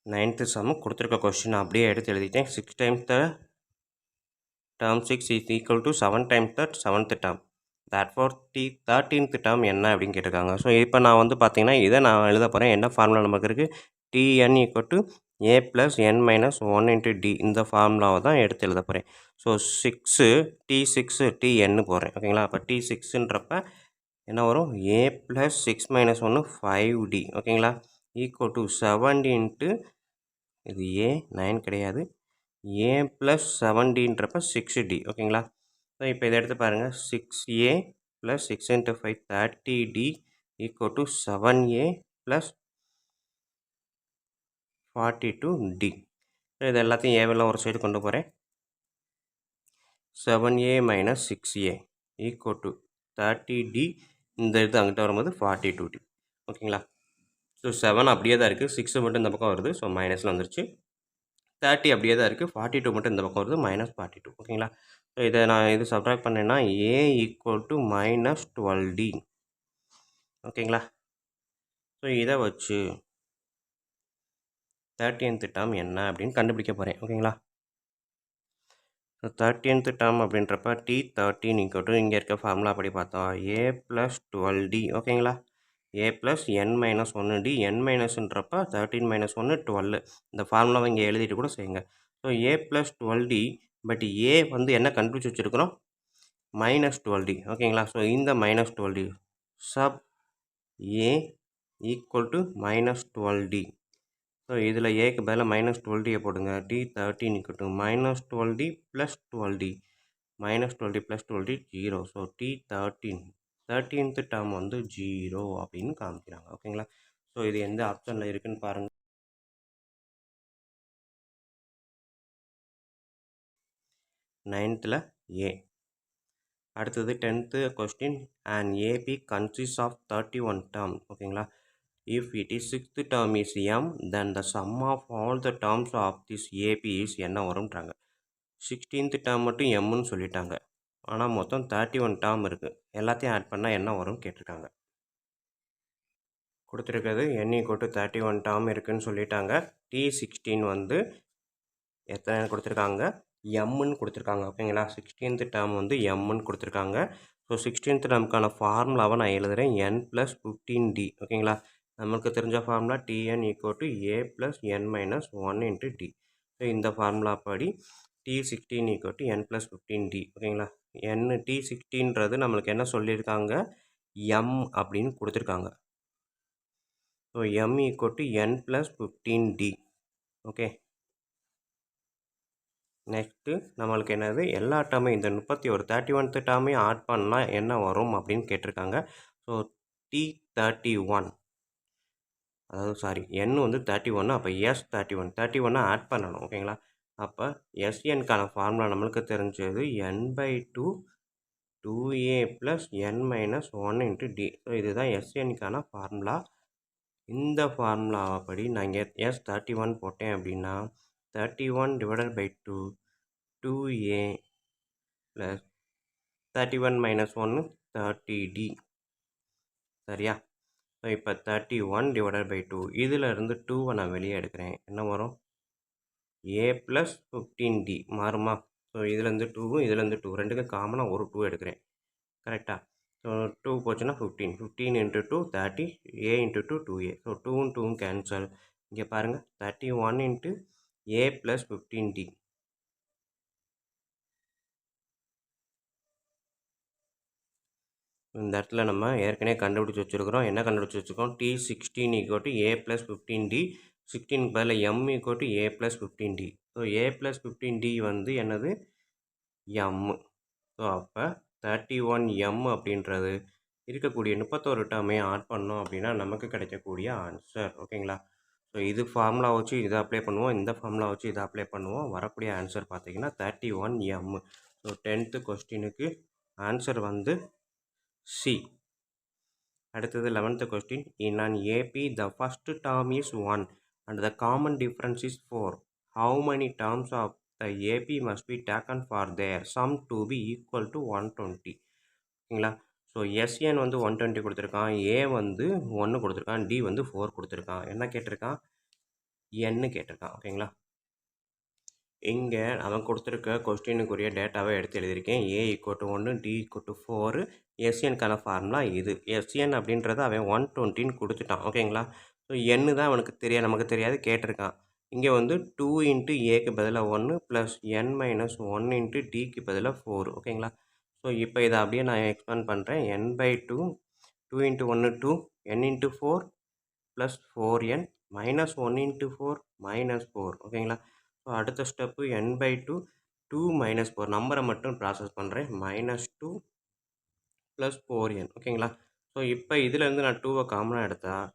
9th sum கொடுத்துருக்க question அப்படியே எடுத்து எழுதிட்டேன். 6 times the term 6 is equal to 7 times the 7th term. therefore 13th term என்ன அப்படின்னு கேட்டிருக்காங்க. So இப்போ நான் வந்து பார்த்தீங்கன்னா இதை நான் எழுத போகிறேன். என்ன ஃபார்முலா நமக்கு இருக்குது? Tn = a + n - 1 × d. இந்த ஃபார்முலாவை தான் எடுத்து எழுத போகிறேன். ஸோ 6 T6 Tn போடுறேன் ஓகேங்களா. அப்போ T6ன்றப்ப என்ன வரும்? a + 6 - 1 5d ஓகேங்களா, = 7 × இது a 9 கிடையாது, a + 7dன்றப்ப 6d ஓகேங்களா. ஸோ இப்போ இதை எடுத்து பாருங்கள், 6a + 6 × 5 30d = 7a + 42d. இது எல்லாத்தையும் ஏவெல்லாம் ஒரு சைடு கொண்டு போகிறேன். 7a - 6a = 30d. இந்த இது அங்கிட்ட வரும்போது 42d ஓகேங்களா. ஸோ 7 அப்படியே தான் இருக்குது, 6 மட்டும் இந்த பக்கம் வருது, ஸோ மைனஸில் வந்துருச்சு. 30 அப்படியே தான் இருக்குது, 42 மட்டும் இந்த பக்கம் வருது, -42 ஓகேங்களா. ஸோ இதை நான் இது சப்ட்ராக்ட் பண்ணேன்னா a = -12d ஓகேங்களா. ஸோ இதை வச்சு 30th டேர்ம் என்ன அப்படின்னு கண்டுபிடிக்க போகிறேன் ஓகேங்களா. ஸோ 30th டேர்ம் அப்படின்றப்ப T13 = இங்கே இருக்க ஃபார்முலா படி பார்த்தோம் a + 12d ஓகேங்களா. a + n - 1d, n மைனஸ்ன்றப்ப 13 - 1 12. இந்த ஃபார்முலாவை இங்கே எழுதிட்டு கூட செய்யுங்க. So a + 12d, but a வந்து என்ன கண்டுபிடிச்சி வச்சுருக்கிறோம்? -12d ஓகேங்களா. ஸோ இந்த -12d sub a = -12d. So இதில் ஏக்கு பதிலாக -12d போடுங்க. T13 = -12d + 12d, -12d + 12d 0. So T13 13th term வந்து 0 அப்படின்னு காமிக்கிறாங்க ஓகேங்களா. ஸோ இது எந்த ஆப்ஷனில் இருக்குதுன்னு பாருங்கள். 9th A. அடுத்தது 10th question. an AP consists of 31 terms ஓகேங்களா. if it is 6th term is m, then the sum of all the terms of this AP is என்ன வரும்ன்றாங்க. 16th term மட்டும் mன்னு சொல்லிட்டாங்க, ஆனால் மொத்தம் 31 term இருக்குது. எல்லாத்தையும் ஆட் பண்ணால் என்ன வரும்னு கேட்டிருக்காங்க. கொடுத்துருக்கிறது n = 31 term இருக்குதுன்னு சொல்லிட்டாங்க. T16 வந்து எத்தனை கொடுத்துருக்காங்க? mன்னு கொடுத்துருக்காங்க ஓகேங்களா. 16th term வந்து mன்னு கொடுத்துருக்காங்க. ஸோ 16th termக்கான ஃபார்முலாவை நான் எழுதுகிறேன், n + 15d ஓகேங்களா. நமக்கு தெரிஞ்ச formula Tn = a + n - 1 × d. So இந்த ஃபார்முலா படி T16 = n + 15d ஓகேங்களா. T16ன்றது நம்மளுக்கு என்ன சொல்லியிருக்காங்க? m அப்படின்னு கொடுத்துருக்காங்க. So m = n + 15d okay. Next நம்மளுக்கு என்னது? எல்லா டேர்மே இந்த 31th டேர்மையும் ஆட் பண்ணால் என்ன வரும் அப்படின்னு கேட்டிருக்காங்க. ஸோ T31, அதாவது சாரி n வந்து 31, அப்போ S31 31 ஆட் பண்ணணும் ஓகேங்களா. அப்போ SNக்கான ஃபார்முலா நம்மளுக்கு தெரிஞ்சது n/2 2a + n - 1 × d. So இதுதான் SNக்கான ஃபார்முலா. இந்த ஃபார்முலாவை படி நான் இங்கே S31 போட்டேன் அப்படின்னா 31/2 2a + 31 மைனஸ் 1 30D சரியா? ஸோ இப்போ 31 டிவைடட் பை 2 இதில் இருந்து 2வை நான் வெளியே எடுக்கிறேன். என்ன வரும்? A ப்ளஸ் 15D மாறுமா? ஸோ இதுலேருந்து 2வும் இதுலேருந்து 2 ரெண்டுக்கும் காமனாக ஒரு 2 எடுக்கிறேன். கரெக்டாக? ஸோ 2 போச்சுன்னா 15 15 into 2 30 A into 2 2A. So 2வும் 2வும் கேன்சல். இங்கே பாருங்கள் 31 இன்ட்டு A ப்ளஸ் 15D. இந்த இடத்துல நம்ம ஏற்கனவே கண்டுபிடிச்சி வச்சுருக்கிறோம். என்ன கண்டுபிடிச்சி வச்சுருக்கோம்? T16 equal to A plus 15D. 16 பதில் M equal to A plus 15D. So A plus 15D வந்து என்னது? M. ஸோ அப்போ 31M அப்படின்றது இருக்கக்கூடிய 31 டேர்மையும் ஆட் பண்ணோம் அப்படின்னா நமக்கு கிடைக்கக்கூடிய ஆன்சர். ஓகேங்களா? ஸோ இது ஃபார்முலா வச்சு இதை அப்ளை பண்ணுவோம். இந்த ஃபார்முலா வச்சு இதை அப்ளை பண்ணுவோம். வரக்கூடிய ஆன்சர் பார்த்தீங்கன்னா 31M. ஸோ 10th கொஸ்டினுக்கு ஆன்சர் வந்து C. அடுத்தது 11th question. In an AP, the first term is 1 and the common difference is 4. How many terms of the AP must be taken for their sum to be equal to 120? ஓகேங்களா? So SN வந்து 120 கொடுத்துருக்கான், A வந்து 1 கொடுத்துருக்கான், D வந்து 4 கொடுத்துருக்கான். என்ன கேட்டிருக்கான்? N கேட்டிருக்கான். ஓகேங்களா? இங்கே அவன் கொடுத்துருக்க கொஸ்டினுக்குரிய டேட்டாவை எடுத்து எழுதியிருக்கேன். A equal to 1, D equal to 4. எஸ்என்கான ஃபார்முலா இது. எஸ்என் அப்படின்றத அவன் 120ன்னு கொடுத்துட்டான். ஓகேங்களா? ஸோ என்னு தான் அவனுக்கு நமக்கு தெரியாது கேட்டிருக்கான். இங்கே வந்து 2 இன்ட்டு ஏக்கு பதிலாக 1 ப்ளஸ் n மைனஸ் 1 இன்ட்டு டிக்கு பதிலாக 4. ஓகேங்களா? ஸோ இப்போ இதை அப்படியே நான் எக்ஸ்பேண்ட் பண்ணுறேன். n/2 2 into 1 2 n into 4 plus 4n minus 1 into 4 minus 4. ஓகேங்களா? ஸோ அடுத்த ஸ்டெப்பு n/2 2 மைனஸ் 4 நம்பரை மட்டும் ப்ராசஸ் பண்ணுறேன். -2 ப்ளஸ் 4n. ஓகேங்களா? ஸோ இப்போ இதிலேருந்து நான் 2வை காமனாக எடுத்தால்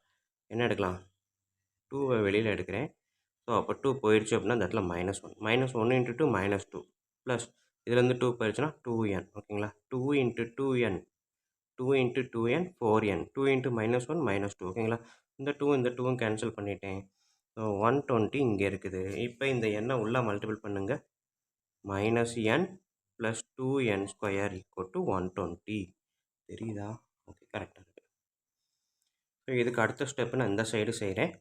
என்ன எடுக்கலாம்? 2வை வெளியில் எடுக்கிறேன். ஸோ அப்போ 2 போயிடுச்சு அப்படின்னா இந்த இடத்துல -1 -1 இன்ட்டு 2 -2 ப்ளஸ் இதுலேருந்து 2 போயிடுச்சுன்னா 2n. ஓகேங்களா? 2 into 2n 2 into 2n 4n 2 into -1 -2. ஓகேங்களா? இந்த 2 இந்த 2வும் கேன்சல் பண்ணிட்டேன். ஸோ 120 இங்கே இருக்குது. இப்போ இந்த எண்ணை உள்ளே மல்டிபிள் பண்ணுங்கள். -n plus 2n square equal to 120. தெரியுதா? ஓகே, கரெக்டாக இருக்குது. ஸோ இதுக்கு அடுத்த ஸ்டெப்பு நான் இந்த சைடு செய்கிறேன்.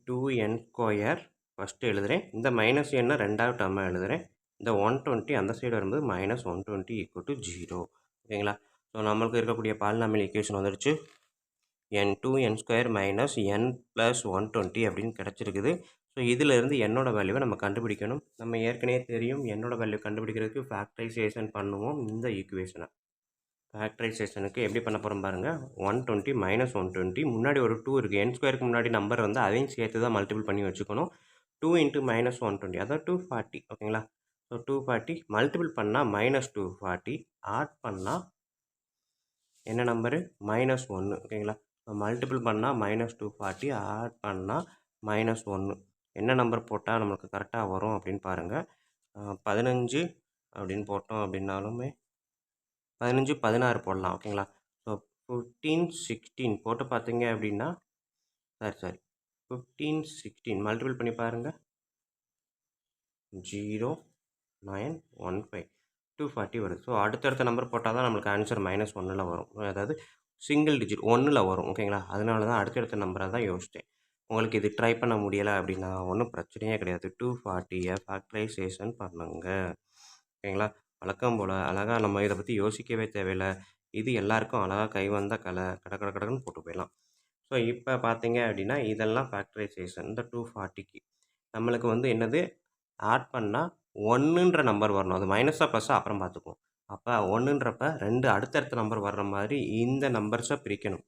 2n ஸ்கொயர் ஃபஸ்ட்டு எழுதுகிறேன். இந்த -n ரெண்டாவது டேர்மாக எழுதுகிறேன். இந்த 120 அந்த சைடு வரும்போது -120 ஈக்குவல் டு 0. ஓகேங்களா? ஸோ நம்மளுக்கு இருக்கக்கூடிய பாலினாமியல் ஈக்குவேஷன் வந்துடுச்சு. n2n square minus n plus 120 அப்படின்னு கிடச்சிருக்குது. ஸோ இதிலிருந்து என்னோட வேல்யூவை நம்ம கண்டுபிடிக்கணும். நம்ம ஏற்கனவே தெரியும் என்னோட வேல்யூ கண்டுபிடிக்கிறதுக்கு ஃபேக்டரைசேஷன் பண்ணுவோம். இந்த ஈக்குவேஷனை ஃபேக்டரைசேஷனுக்கு எப்படி பண்ண போகிறோம் பாருங்கள். 120 மைனஸ் 120 முன்னாடி ஒரு 2 இருக்குது. n ஸ்கொயருக்கு முன்னாடி நம்பர் வந்து அதையும் சேர்த்து தான் மல்டிபிள் பண்ணி வச்சுக்கணும். 2 இன்ட்டு -120 அதாவது 240. ஓகேங்களா? ஸோ 240 மல்டிபிள் பண்ணால் -240 ஆட் பண்ணால் என்ன நம்பரு? -1. ஓகேங்களா? மல்டிபிள் பண்ணால் -240 ஆட் பண்ணால் -1. என்ன நம்பர் போட்டால் நம்மளுக்கு கரெக்டாக வரும் அப்படின்னு பாருங்கள். 15 அப்படின்னு போட்டோம் அப்படின்னாலுமே 15 16 போடலாம். ஓகேங்களா? ஸோ 15 16 போட்டு பார்த்தீங்க அப்படின்னா சரி 15 16 மல்டிபிள் பண்ணி பாருங்கள். 0915 240 வருது. ஸோ அடுத்தடுத்த நம்பர் போட்டால் தான் நம்மளுக்கு ஆன்சர் -1ல் வரும். அதாவது சிங்கிள் டிஜிட் 1ல் வரும். ஓகேங்களா? அதனால தான் அடுத்தடுத்த நம்பரை தான் யோசித்தேன். உங்களுக்கு இது ட்ரை பண்ண முடியலை அப்படின்னா ஒன்றும் பிரச்சனையே கிடையாது. 240 ஃபேக்டரைசேஷன் பண்ணுங்க. ஓகேங்களா? வழக்கம் போல் அழகாக நம்ம இதை பற்றி யோசிக்கவே தேவையில்லை. இது எல்லாருக்கும் அழகாக கை வந்த கலை கடன்னு போட்டு போயிடலாம். ஸோ இப்போ பார்த்தீங்க அப்படின்னா இதெல்லாம் ஃபேக்டரைசேஷன். இந்த 240க்கு நம்மளுக்கு வந்து என்னது ஆட் பண்ணால் 1ன்ற நம்பர் வரணும். அது மைனஸாக ப்ளஸ்ஸாக அப்புறம் பார்த்துக்குவோம். அப்போ 1ன்றப்ப 2 அடுத்தடுத்த நம்பர் வர்ற மாதிரி இந்த நம்பர்ஸை பிரிக்கணும்.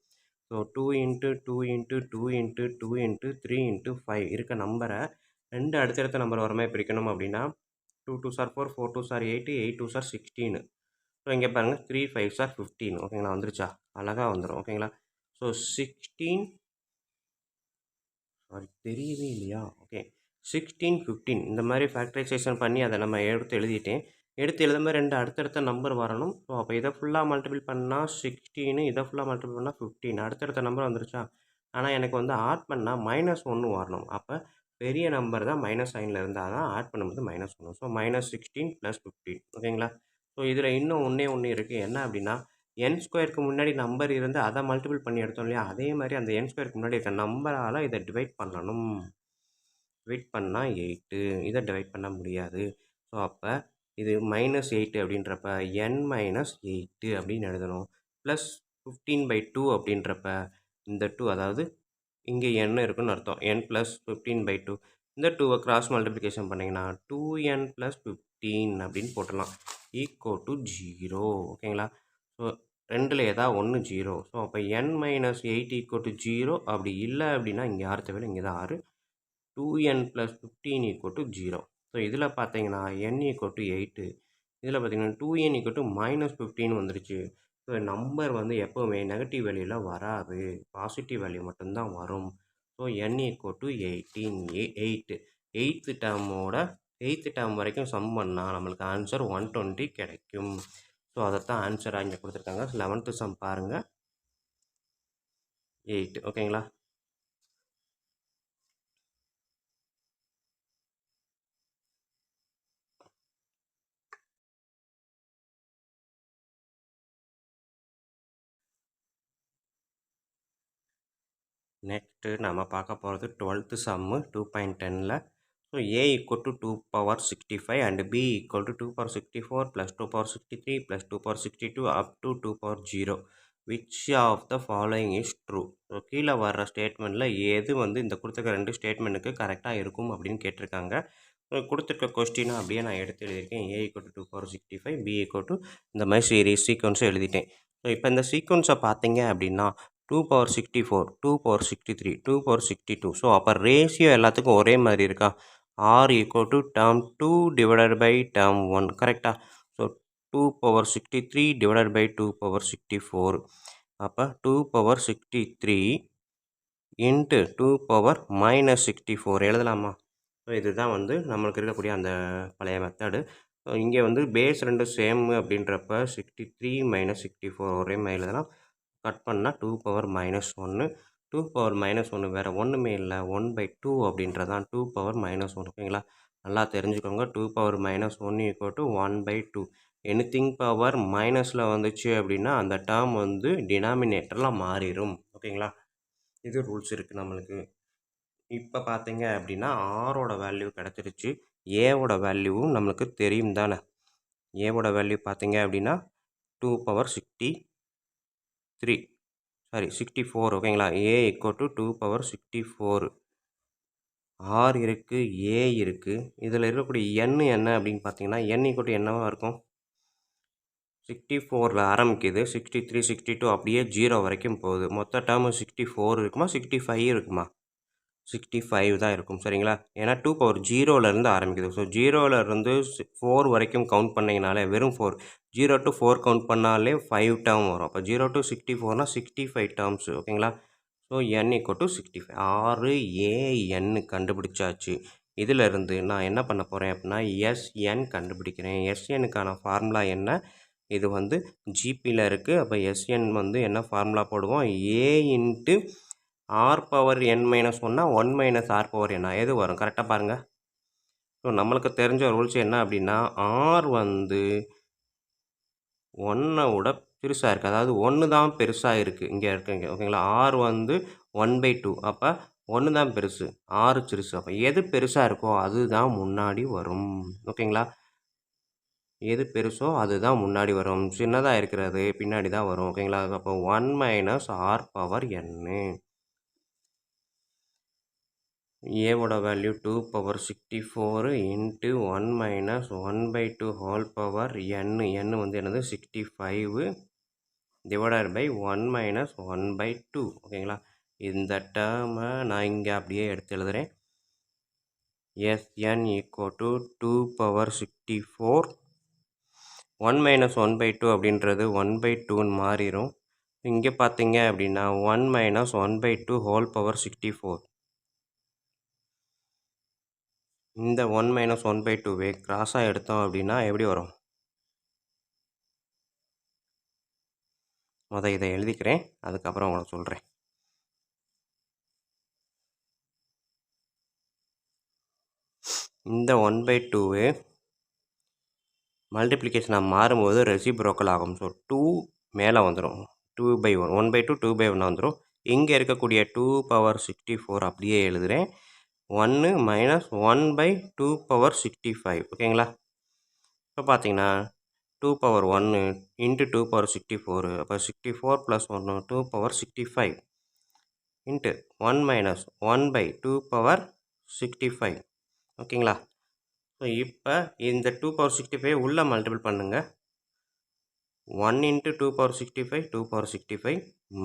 So 2 into 2 into 2 into 2 into 3 into 5 இருக்க நம்பரை 2 அடுத்தடுத்த நம்பர் வர மாதிரி பிரிக்கணும் அப்படின்னா 2 2s are 4 4 2s are 8 8 2s are 16. So இங்கே பாருங்கள் 3 5s are 15. ஓகேங்களா? வந்துருச்சா? அழகாக வந்துடும். ஓகேங்களா? ஸோ 16 சாரி தெரியவே இல்லையா? ஓகே 16 15 இந்த மாதிரி ஃபேக்டரைசேஷன் பண்ணி அதை நம்ம எடுத்து எழுதிட்டேன். எடுத்து எழுதும்போது 2 அடுத்தடுத்த நம்பர் வரணும். ஸோ அப்போ இதை ஃபுல்லாக மல்டிபிள் பண்ணால் 16 இதை ஃபுல்லாக மல்டிபிள் பண்ணால் 15 அடுத்தடுத்த நம்பர் வந்துருச்சா? ஆனால் எனக்கு வந்து ஆட் பண்ணால் -1 வரணும். அப்போ பெரிய நம்பர் தான் மைனஸ் சைனில் இருந்தால் தான் ஆட் பண்ணும்போது -1. ஸோ -16 + 15 ஓகேங்களா? ஸோ இதில் இன்னும் ஒன்றே ஒன்று இருக்குது. என்ன அப்படின்னா என் ஸ்கொயருக்கு முன்னாடி நம்பர் இருந்து அதை மல்டிபிள் பண்ணி எடுத்தோம் இல்லையா? அதே மாதிரி அந்த என் ஸ்கொயருக்கு முன்னாடி இருக்க நம்பரால் இதை டிவைட் பண்ணணும். டிவைட் பண்ணால் 8. இதை டிவைட் பண்ண முடியாது. ஸோ அப்போ இது -8 அப்படின்றப்ப n - 8 அப்படின்னு எழுதணும். ப்ளஸ் 15/2 அப்படின்றப்ப இந்த 2 அதாவது இங்கே n இருக்குன்னு அர்த்தம். n + 15/2 இந்த 2வை கிராஸ் மல்டிப்ளிகேஷன் பண்ணிங்கன்னா 2n + 15 அப்படின்னு போட்டுடலாம். = 0 ஓகேங்களா? ஸோ ரெண்டில் ஏதாவது ஒன்று 0. ஸோ அப்போ n - 8 = 0. அப்படி இல்லை அப்படின்னா இங்கே 6 தேவையில்லை, இங்கே தான் 6. 2n + 15 = 0. ஸோ இதில் பார்த்தீங்கன்னா n = 8. இதில் பார்த்தீங்கன்னா 2n = -15 வந்துருச்சு. ஸோ நம்பர் வந்து எப்போவுமே நெகட்டிவ் வேல்யூவில் வராது, பாசிட்டிவ் வேல்யூ மட்டும்தான் வரும். ஸோ n = 18 8 எயித்து டேர்மோட 8th டேர்ம் வரைக்கும் சம் பண்ணால் நம்மளுக்கு ஆன்சர் 120 கிடைக்கும். ஸோ அதைத்தான் ஆன்சராக இங்கே கொடுத்துருக்காங்க. 11th சம் பாருங்கள், 8 ஓகேங்களா? நெக்ஸ்ட்டு நம்ம பார்க்க போகிறது 12th சம்மு 2.10ல். So a = 2^65 and b = 2^64 + 2^63 + 2^62 up to 2^0. Which of the following is true? So கீழே வர்ற ஸ்டேட்மெண்ட்டில் எது வந்து இந்த கொடுத்துருக்க 2 ஸ்டேட்மெண்ட்டுக்கு கரெக்டாக இருக்கும் அப்படின்னு கேட்டிருக்காங்க. ஸோ கொடுத்துருக்க கொஸ்டினை அப்படியே நான் எடுத்து எழுதியிருக்கேன். a = 2^65, b = இந்த மாதிரி சீக்வன்ஸை எழுதிட்டேன். ஸோ இப்போ இந்த சீக்வன்ஸை பார்த்தீங்க அப்படின்னா 2^64, 2^63, 2^62. ஸோ அப்போ ரேஷியோ எல்லாத்துக்கும் ஒரே மாதிரி இருக்கா? r = term 2 / term 1 கரெக்டாக? ஸோ 2^63 / 2^64. அப்போ 2^63 × 2^-64 எழுதலாமா? ஸோ இதுதான் வந்து நம்மளுக்கு இருக்கக்கூடிய அந்த பழைய மெத்தடு. இங்கே வந்து பேஸ் 2 சேம் அப்படின்றப்ப 63 - 64 ஒரே மாதிரி எழுதலாம். கட் பண்ணால் 2^-1. 2^-1 வேறு ஒன்றுமே இல்லை, 1/2 அப்படின்றதான் 2^-1 ஓகேங்களா? நல்லா தெரிஞ்சுக்கோங்க. 2^-1 = 1/2. எனிதிங் பவர் மைனஸில் வந்துச்சு அப்படின்னா அந்த டேர்ம் வந்து டினாமினேட்டரில் மாறிடும் ஓகேங்களா? இது ரூல்ஸ் இருக்குது நம்மளுக்கு. இப்போ பார்த்தீங்க அப்படின்னா ஆரோட வேல்யூ கிடச்சிருச்சு, ஏவோட வேல்யூவும் நம்மளுக்கு தெரியும் தானே? ஏவோட வேல்யூ பார்த்தீங்க அப்படின்னா 64 ஓகேங்களா? a = 2^64. ஆர் இருக்குது, ஏ இருக்குது. இதில் இருக்கக்கூடிய n என்ன அப்படின்னு பார்த்தீங்கன்னா n = என்னவாக இருக்கும்? 64ல் ஆரம்பிக்குது, 63, 62 அப்படியே 0 வரைக்கும் போகுது. மொத்த டேர்மு 64 இருக்குமா, 65 இருக்குமா? 65 தான் இருக்கும் சரிங்களா? ஏன்னா 2^0லேருந்து ஆரம்பிக்குது. ஸோ 0லேருந்து 4 வரைக்கும் கவுண்ட் பண்ணிங்கனாலே வெறும் 4, 0 to 4 கவுண்ட் பண்ணாலே 5 டேர்ம் வரும். அப்போ 0 to 64னா 65 டேர்ம்ஸ் ஓகேங்களா? So n = 65. 6 a n கண்டுபிடிச்சாச்சு. இதிலிருந்து நான் என்ன பண்ண போகிறேன் அப்படின்னா sn கண்டுபிடிக்கிறேன். snக்கான ஃபார்முலா என்ன? இது வந்து ஜிபியில் இருக்குது. அப்போ sn வந்து என்ன ஃபார்முலா போடுவோம்? a × r^n-1 1 - r^n எது வரும்? கரெக்டாக பாருங்கள். ஸோ நம்மளுக்கு தெரிஞ்ச ரூல்ஸ் என்ன அப்படின்னா r வந்து 1 விட பெருசாக இருக்குது, அதாவது 1 தான் பெருசாக இருக்குது இங்கே இருக்குங்க ஓகேங்களா? r வந்து 1/2. அப்போ 1 தான் பெருசு, r சிறுசு. அப்போ எது பெருசாக இருக்கோ அதுதான் முன்னாடி வரும் ஓகேங்களா? எது பெருசோ அதுதான் முன்னாடி வரும், சின்னதாக இருக்கிறது பின்னாடி தான் வரும் ஓகேங்களா? அப்போ 1 - r^n. ஏவோட வேல்யூ 2^64 × 1 - 1/2 ஹோல் பவர் n வந்து என்னது 65 /1 - 1/2 ஓகேங்களா? இந்த டேர்மை நான் இங்கே அப்படியே எடுத்து எழுதுகிறேன். sn = 2^64 1 - 1/2 அப்படின்றது 1/2ன்னு மாறிடும். இங்கே பார்த்தீங்க அப்படின்னா 1 - 1/2 ஹோல் பவர் 64. இந்த 1 - 1/2வே கிராஸாக எடுத்தோம் அப்படின்னா எப்படி வரும்? இதை எழுதிக்கிறேன், அதுக்கப்புறம் உங்களுக்கு சொல்கிறேன். இந்த 1/2 மல்டிப்ளிகேஷனாக மாறும்போது ரெசிப்ரோக்கல் ஆகும். ஸோ 2 மேலே வந்துடும். 2/1 1/2 2/1 வந்துடும். இங்கே இருக்கக்கூடிய 2^64 அப்படியே எழுதுகிறேன். 1 மைனஸ் 1/2^65 ஓகேங்களா. இப்போ பார்த்தீங்கன்னா 2^1 இன்ட்டு 2^64 அப்போ 64 + 1 2^65 இன்ட்டு 1 மைனஸ் 1/2^65 ஓகேங்களா. ஸோ இப்போ இந்த 2^65 உள்ளே மல்டிபிள் பண்ணுங்கள். 1 இன்ட்டு 2^65 2^65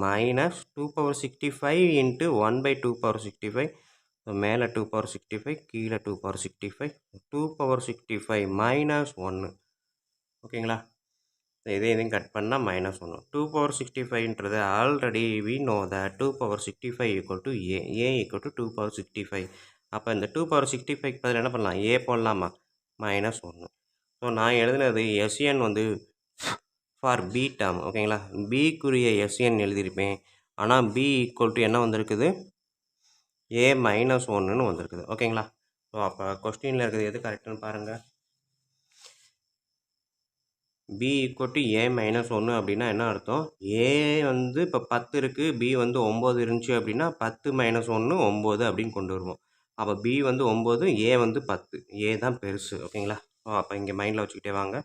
மைனஸ் 2^65 இன்ட்டு 1/2^65 ஸோ மேலே 2^65 கீழே 2^65 2^65 மைனஸ் 1 ஓகேங்களா. இதையும் கட் பண்ணால் -1 2^65ன்றது already we know that 2^65 equal to A equal to 2^65. அப்போ இந்த 2^65க்கு பதில் என்ன பண்ணலாம், ஏ போடலாமா, -1. ஸோ நான் எழுதினது எஸ்என் வந்து ஃபார் பி டேர்ம் ஓகேங்களா. பிக்குரிய எஸ்என் எழுதியிருப்பேன். ஆனால் பி ஈக்குவல் டு என்ன வந்திருக்குது, ஏ -1ன்னு வந்திருக்குது ஓகேங்களா. ஸோ அப்போ கொஸ்டினில் இருக்குது எது கரெக்டுன்னு பாருங்கள். பி ஈக்குவல் டு ஏ -1 அப்படின்னா என்ன அர்த்தம், ஏ வந்து இப்போ 10 இருக்குது, பி வந்து 9 இருந்துச்சு அப்படின்னா 10 - 1 9 அப்படின்னு கொண்டு வருவோம். அப்போ பி வந்து 9, ஏ வந்து 10, ஏ தான் பெருசு ஓகேங்களா. அப்போ இங்கே மைண்டில் வச்சுக்கிட்டே வாங்க.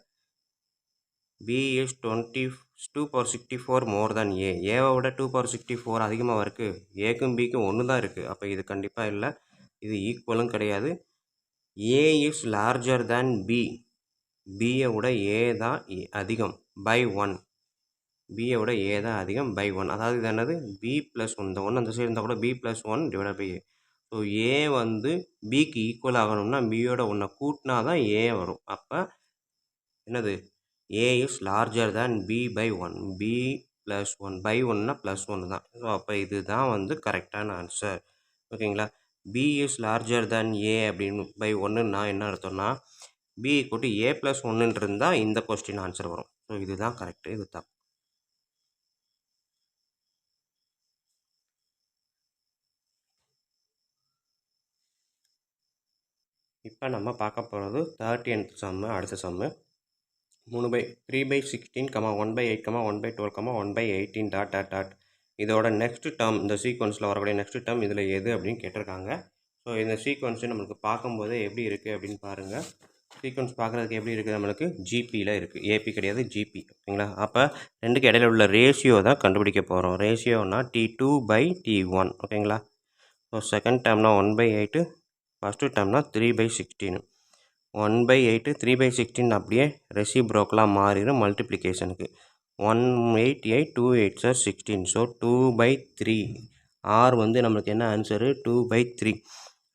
பி இஸ் 2^64 மோர் தேன் ஏ. ஏவை விட 2^64 அதிகமாக இருக்குது. ஏக்கும் பிக்கும் 1 தான் இருக்குது. அப்போ இது கண்டிப்பாக இல்லை, இது ஈக்குவலும் கிடையாது. ஏ இஸ் லார்ஜர் தேன் பி. பியை விட ஏ தான் அதிகம் பை 1. பியை விட ஏ தான் அதிகம் பை 1. அதாவது இது என்னது, பி + 1. இந்த 1 அந்த சைடு இருந்தால் கூட B + 1 divide by A. So A வந்து பிக்கு ஈக்குவல் ஆகணும்னா பியோட 1 கூட்டினா தான் ஏ வரும். அப்போ என்னது, A is larger than B by 1. B + 1 by 1னா +1 தான். ஸோ அப்போ இது தான் வந்து கரெக்டான ஆன்சர் ஓகேங்களா. பி இஸ் லார்ஜர் தேன் ஏ அப்படின்னு பை 1ன்னா என்ன அர்த்தம்னா பி ஈக்குவல் டு ஏ + 1 இருந்தால் இந்த கொஸ்டின் ஆன்சர் வரும். ஸோ இதுதான் கரெக்டு, இது தப்பு. இப்போ நம்ம பார்க்க போகிறது 30th சம்மு. அடுத்த சம்மு 3/3/16, 1/8, 1/12, 1/18 டாட் டாட் டாட். இதோட நெக்ஸ்ட் டேர்ம், இந்த சீக்வன்ஸில் வரக்கூடிய நெக்ஸ்ட் டேர்ம் இதில் எது அப்படின்னு கேட்டிருக்காங்க. ஸோ இந்த சீக்வன்ஸு நம்மளுக்கு பார்க்கும்போது எப்படி இருக்குது அப்படின்னு பாருங்கள். சீக்வன்ஸ் பார்க்குறதுக்கு எப்படி இருக்குது, நம்மளுக்கு ஜிபியில் இருக்குது, ஏபி கிடையாது, ஜிபி ஓகேங்களா. அப்போ ரெண்டுக்கு இடையில உள்ள ரேஷியோ தான் கண்டுபிடிக்க போகிறோம். ரேஷியோனா T2/T1 ஓகேங்களா. ஸோ செகண்ட் டேர்ம்னா 1/8, ஃபஸ்ட்டு டேர்ம்னா 3/16. 1/8 3/16 அப்படியே ரெசிப்ரோக்கலாக மாறிடும் மல்டிப்ளிகேஷனுக்கு. 1/8 2 8 16. ஸோ 2/3. ஆர் வந்து நம்மளுக்கு என்ன ஆன்சரு, 2/3.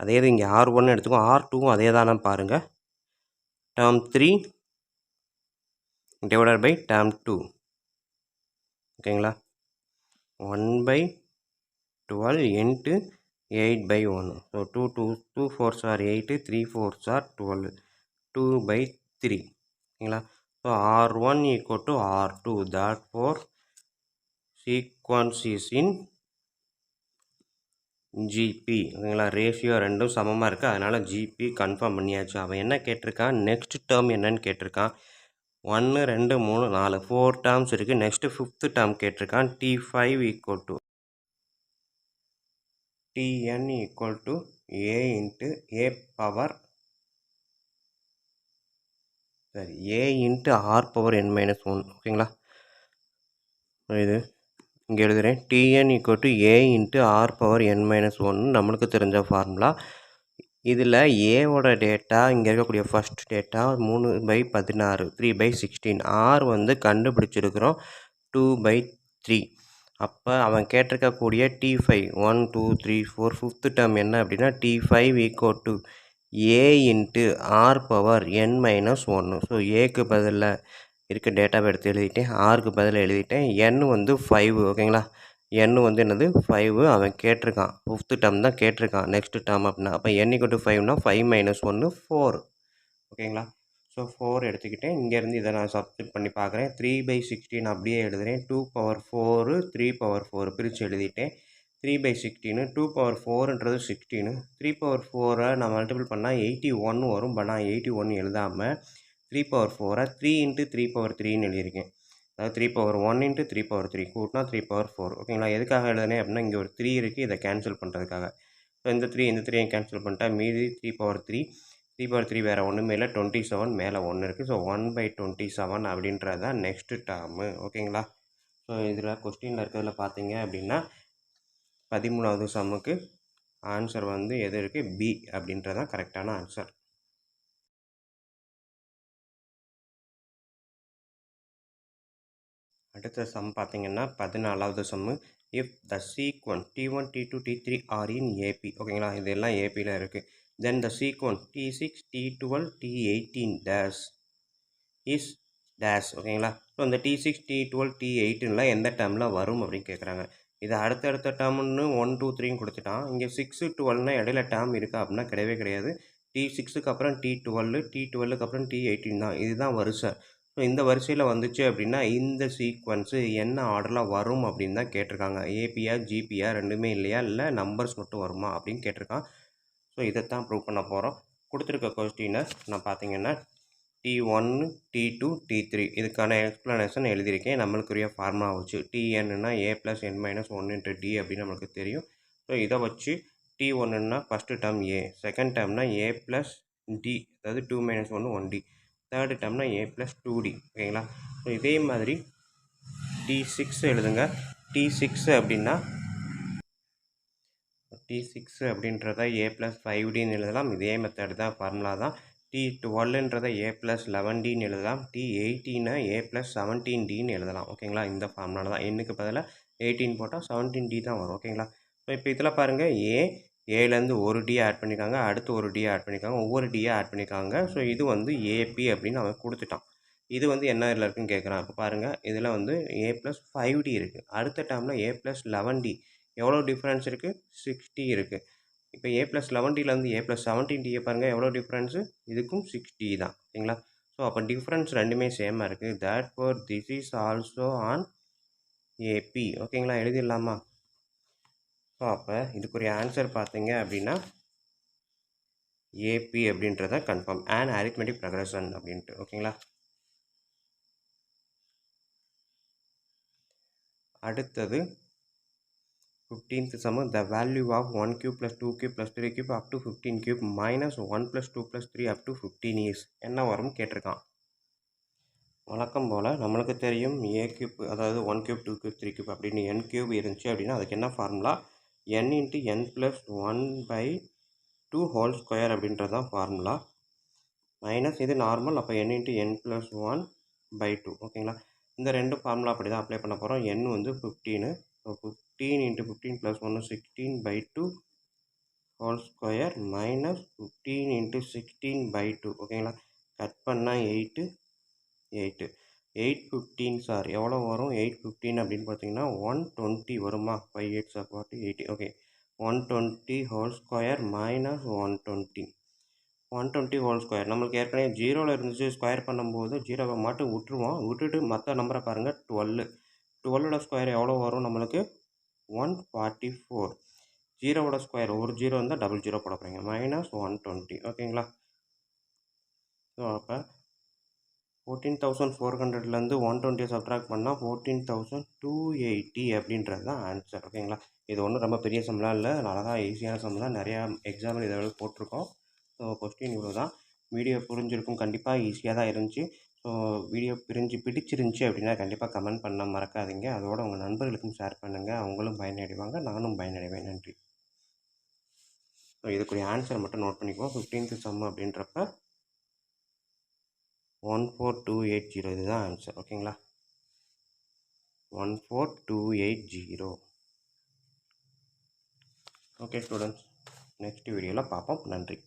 அதே இது இங்கே R1 எடுத்துக்கோ, R2வும் அதே தானே பாருங்கள். term 3 divided by term 2 ஓகேங்களா. 1/12 into 8/1. So 2 4s are 8, 3 4s are 12, 2/3 ஓகேங்களா. So R1 equal to R2, therefore sequence is in GB ஓகேங்களா. ரேஷியோ ரெண்டும் சமமாக இருக்குது, அதனால் ஜிபி கன்ஃபார்ம் பண்ணியாச்சு. அவன் என்ன கேட்டிருக்கான், நெக்ஸ்ட் டேர்ம் என்னன்னு கேட்டிருக்கான். 1 2 3 4 4 டேர்ம்ஸ் இருக்குது. நெக்ஸ்ட்டு 5th டேர்ம் கேட்டிருக்கான். T5 equal to Tn equal to A into A power சரி A into R power n - 1 ஓகேங்களா. இது இங்கே எழுதுகிறேன். Tn equal to A into R power n - 1 நம்மளுக்கு தெரிஞ்ச ஃபார்முலா. இதில் ஏவோட டேட்டா இங்கே இருக்கக்கூடிய ஃபஸ்ட் டேட்டா 3/16 3/16. ஆர் வந்து கண்டுபிடிச்சிருக்கிறோம் 2/3. அப்போ அவன் கேட்டிருக்கக்கூடிய T5 1 2 3 4 5th டேர்ம் என்ன அப்படின்னா T5 equal to A into R power n - 1. So ஏக்கு பதிலில் இருக்க டேட்டாவை எடுத்து எழுதிட்டேன், ஆருக்கு பதில் எழுதிட்டேன். n வந்து 5 ஓகேங்களா. n வந்து என்னது 5 அவன் கேட்டிருக்கான், 5th டேர்ம் தான் கேட்டிருக்கான் நெக்ஸ்ட் டேர்ம் அப்படின்னா. அப்போ n = 5னா 5 - 1 4 ஓகேங்களா. ஸோ 4 எடுத்துக்கிட்டேன். இங்கேருந்து இதை நான் சப்ஸ்டிட் பண்ணி பார்க்குறேன். 3/16 அப்படியே எழுதுகிறேன். 2/4 3/4 பிரித்து எழுதிட்டேன். 3/16 2/4ன்றது 16 3/4 நான் மல்டிபிள் பண்ணால் 81 வரும். பட் நான் 81 எழுதாமல் 3/4 3 × 3/3ன்னு எழுதியிருக்கேன். அதாவது 3/1 × 3/3 கூட்டினா 3/4 ஓகேங்களா. எதுக்காக எழுதுனேன் அப்படின்னா இங்கே ஒரு 3 இருக்குது, இதை கேன்சல் பண்ணுறதுக்காக. ஸோ இந்த 3 கேன்சல் பண்ணிட்டா மீதி 3/3 3/3 வேறு ஒன்றுமே இல்லை 27 மேலே 1 இருக்குது. ஸோ 1/27 அப்படின்றது தான் நெக்ஸ்ட்டு டேர்மு ஓகேங்களா. ஸோ இதில் கொஸ்டினில் இருக்கிறதுல பார்த்தீங்க அப்படின்னா 13வது சம்முக்கு ஆன்சர் வந்து எது இருக்குது, பி அப்படின்றது தான் கரெக்டான ஆன்சர். அடுத்த சம் பார்த்தீங்கன்னா 14வது sum. If the sequence T1 T2 T3 are in AP ஓகேங்களா. இதெல்லாம் ஏபியில் இருக்குது. Then the sequence T6 T12 T18 dash is dash ஓகேங்களா. ஸோ இந்த T6 T12 T18லாம் எந்த டேர்மில் வரும் அப்படின்னு கேட்குறாங்க. இது அடுத்தடுத்த டேர்ம்னு 1 2 3ன்னு கொடுத்துட்டான். இங்கே 6 12னா இடையில டேர்ம் இருக்கா அப்படின்னா கிடையவே கிடையாது. T6க்கு அப்புறம் T12 T12க்கு அப்புறம் T18 தான். இதுதான் வரிசை. ஸோ இந்த வரிசையில் வந்துச்சு அப்படின்னா இந்த சீக்வன்ஸு என்ன ஆர்டரில் வரும் அப்படின்னு தான் கேட்டிருக்காங்க. ஏபியா ஜிபியா ரெண்டுமே இல்லையா, இல்லை நம்பர்ஸ் மட்டும் வருமா அப்படின்னு கேட்டிருக்கான். ஸோ இதைத்தான் ப்ரூவ் பண்ண போகிறோம். கொடுத்துருக்க கொஸ்டினை நான் பார்த்தீங்கன்னா T1 T2 T3 இதுக்கான எக்ஸ்ப்ளனேஷன் எழுதியிருக்கேன். நம்மளுக்குரிய ஃபார்முலா வச்சு Tnன்னா a + n - 1 × d அப்படின்னு நம்மளுக்கு தெரியும். ஸோ இதை வச்சு T1ன்னா ஃபஸ்ட்டு டேர்ம் a, செகண்ட் டேர்ம்னா a + d அதாவது 2 - 1 1d, தேர்டு டேர்ம்னா a + 2d ஓகேங்களா. ஸோ இதே மாதிரி T6 எழுதுங்க. T6 அப்படின்னா T6 அப்படின்றத a + 5dன்னு எழுதலாம். இதே மெத்தட் தான், ஃபார்முலா தான். T12ன்றத a + 11dன்னு எழுதலாம். T18 a + 17dன்னு எழுதலாம் ஓகேங்களா. இந்த ஃபார்முலா தான். எண்ணுக்கு பதிலாக 18 போட்டால் 17d தான் வரும் ஓகேங்களா. ஸோ இப்போ இதில் பாருங்கள் ஏலேருந்து ஒரு d ஆட் பண்ணியிருக்காங்க, அடுத்து ஒரு d ஆட் பண்ணியிருக்காங்க, ஒவ்வொரு d ஆட் பண்ணியிருக்காங்க. ஸோ இது வந்து ஏபி அப்படின்னு அவன் கொடுத்துட்டான். இது வந்து என்ன இதில் இருக்குன்னு கேட்குறான். இப்போ பாருங்கள் இதில் வந்து a + 5d இருக்குது. அடுத்த டேர்மில் a + 11d எவ்வளோ டிஃப்ரென்ஸ் இருக்குது, 60 இருக்குது. இப்போ a + 11dலேருந்து a + 17d பாருங்கள் எவ்வளோ டிஃப்ரென்ஸு, இதுக்கும் 60 தான் ஓகேங்களா. ஸோ அப்போ டிஃப்ரென்ஸ் ரெண்டுமே சேமாக இருக்குது. Therefore this is also an AP ஓகேங்களா. எழுதிடலாமா. ஸோ அப்போ இதுக்குரிய ஆன்சர் பார்த்தீங்க அப்படின்னா ஏபி அப்படின்றத கன்ஃபார்ம் அண்ட் அரித்மெட்டிக் ப்ரொக்ரஷன் அப்படின்ட்டு ஓகேங்களா. அடுத்தது 15th sum, the value of 1 cube plus 2 cube plus 3 cube up to 15 cube minus 1 plus 2 plus 3 up to 15 is என்ன வரும் கேட்டிருக்கான். வழக்கம் போல் நம்மளுக்கு தெரியும் a cube அதாவது 1 cube 2 cube 3 cube அப்படின்னு n cube இருந்துச்சு அப்படின்னா அதுக்கு என்ன formula, n × n + 1/2 whole square அப்படின்றது தான் ஃபார்முலா. மைனஸ் இது நார்மல், அப்போ n × n + 1/2 ஓகேங்களா. இந்த ரெண்டு ஃபார்முலா அப்படி தான் அப்ளை பண்ண போகிறோம். n வந்து 15, ஸோ 15 × 15 + 1 16/2 ஹோல் ஸ்கொயர் மைனஸ் 15 × 16/2 ஓகேங்களா. கட் பண்ணால் 8 8 சார் எவ்வளோ வரும், 8 15 அப்படின்னு பார்த்தீங்கன்னா 120 வருமா. 5 8 40 80 okay. 120 whole square minus 120 whole square. நம்மளுக்கு ஏற்கனவே 0ல் இருந்துச்சு, ஸ்கொயர் பண்ணும்போது 0வை மட்டும் விட்டுட்டு மற்ற நம்பரை பாருங்கள். 12ஓட ஸ்கொயர் எவ்வளோ வரும் நம்மளுக்கு, 144. 0ஓட ஸ்கொயர் ஒரு 0 இருந்தால் டபுள் 0 போட போகிறீங்க, மைனஸ் 120 ஓகேங்களா. ஸோ அப்போ 14,400லேருந்து 120 சப்ட்ராக்ட் பண்ணால் 14,280 அப்படின்றது தான் ஆன்சர் ஓகேங்களா. இது ஒன்றும் ரொம்ப பெரிய சம்லாம் இல்லை, அழகாக ஈஸியான சம் தான். நிறையா எக்ஸாம்பிள் இதை போட்டிருக்கோம். ஸோ கொஸ்டின் இவ்வளோ தான். வீடியோ புரிஞ்சிருக்கும், கண்டிப்பாக ஈஸியாக தான் இருந்துச்சு. ஸோ வீடியோ பிடிச்சிருந்துச்சி அப்படின்னா கண்டிப்பாக கமெண்ட் பண்ண மறக்காதீங்க. அதோட உங்கள் நண்பர்களுக்கும் ஷேர் பண்ணுங்கள், அவங்களும் பயனடைவாங்க, நானும் பயனடைவேன். நன்றி. ஸோ இதுக்குரிய ஆன்சர் மட்டும் நோட் பண்ணிக்குவோம். 15th சம் அப்படின்றப்ப 14280 இதுதான் ஆன்சர் ஓகேங்களா. 14280. ஓகே ஸ்டூடெண்ட்ஸ், நெக்ஸ்ட் வீடியோவில் பார்ப்போம். நன்றி.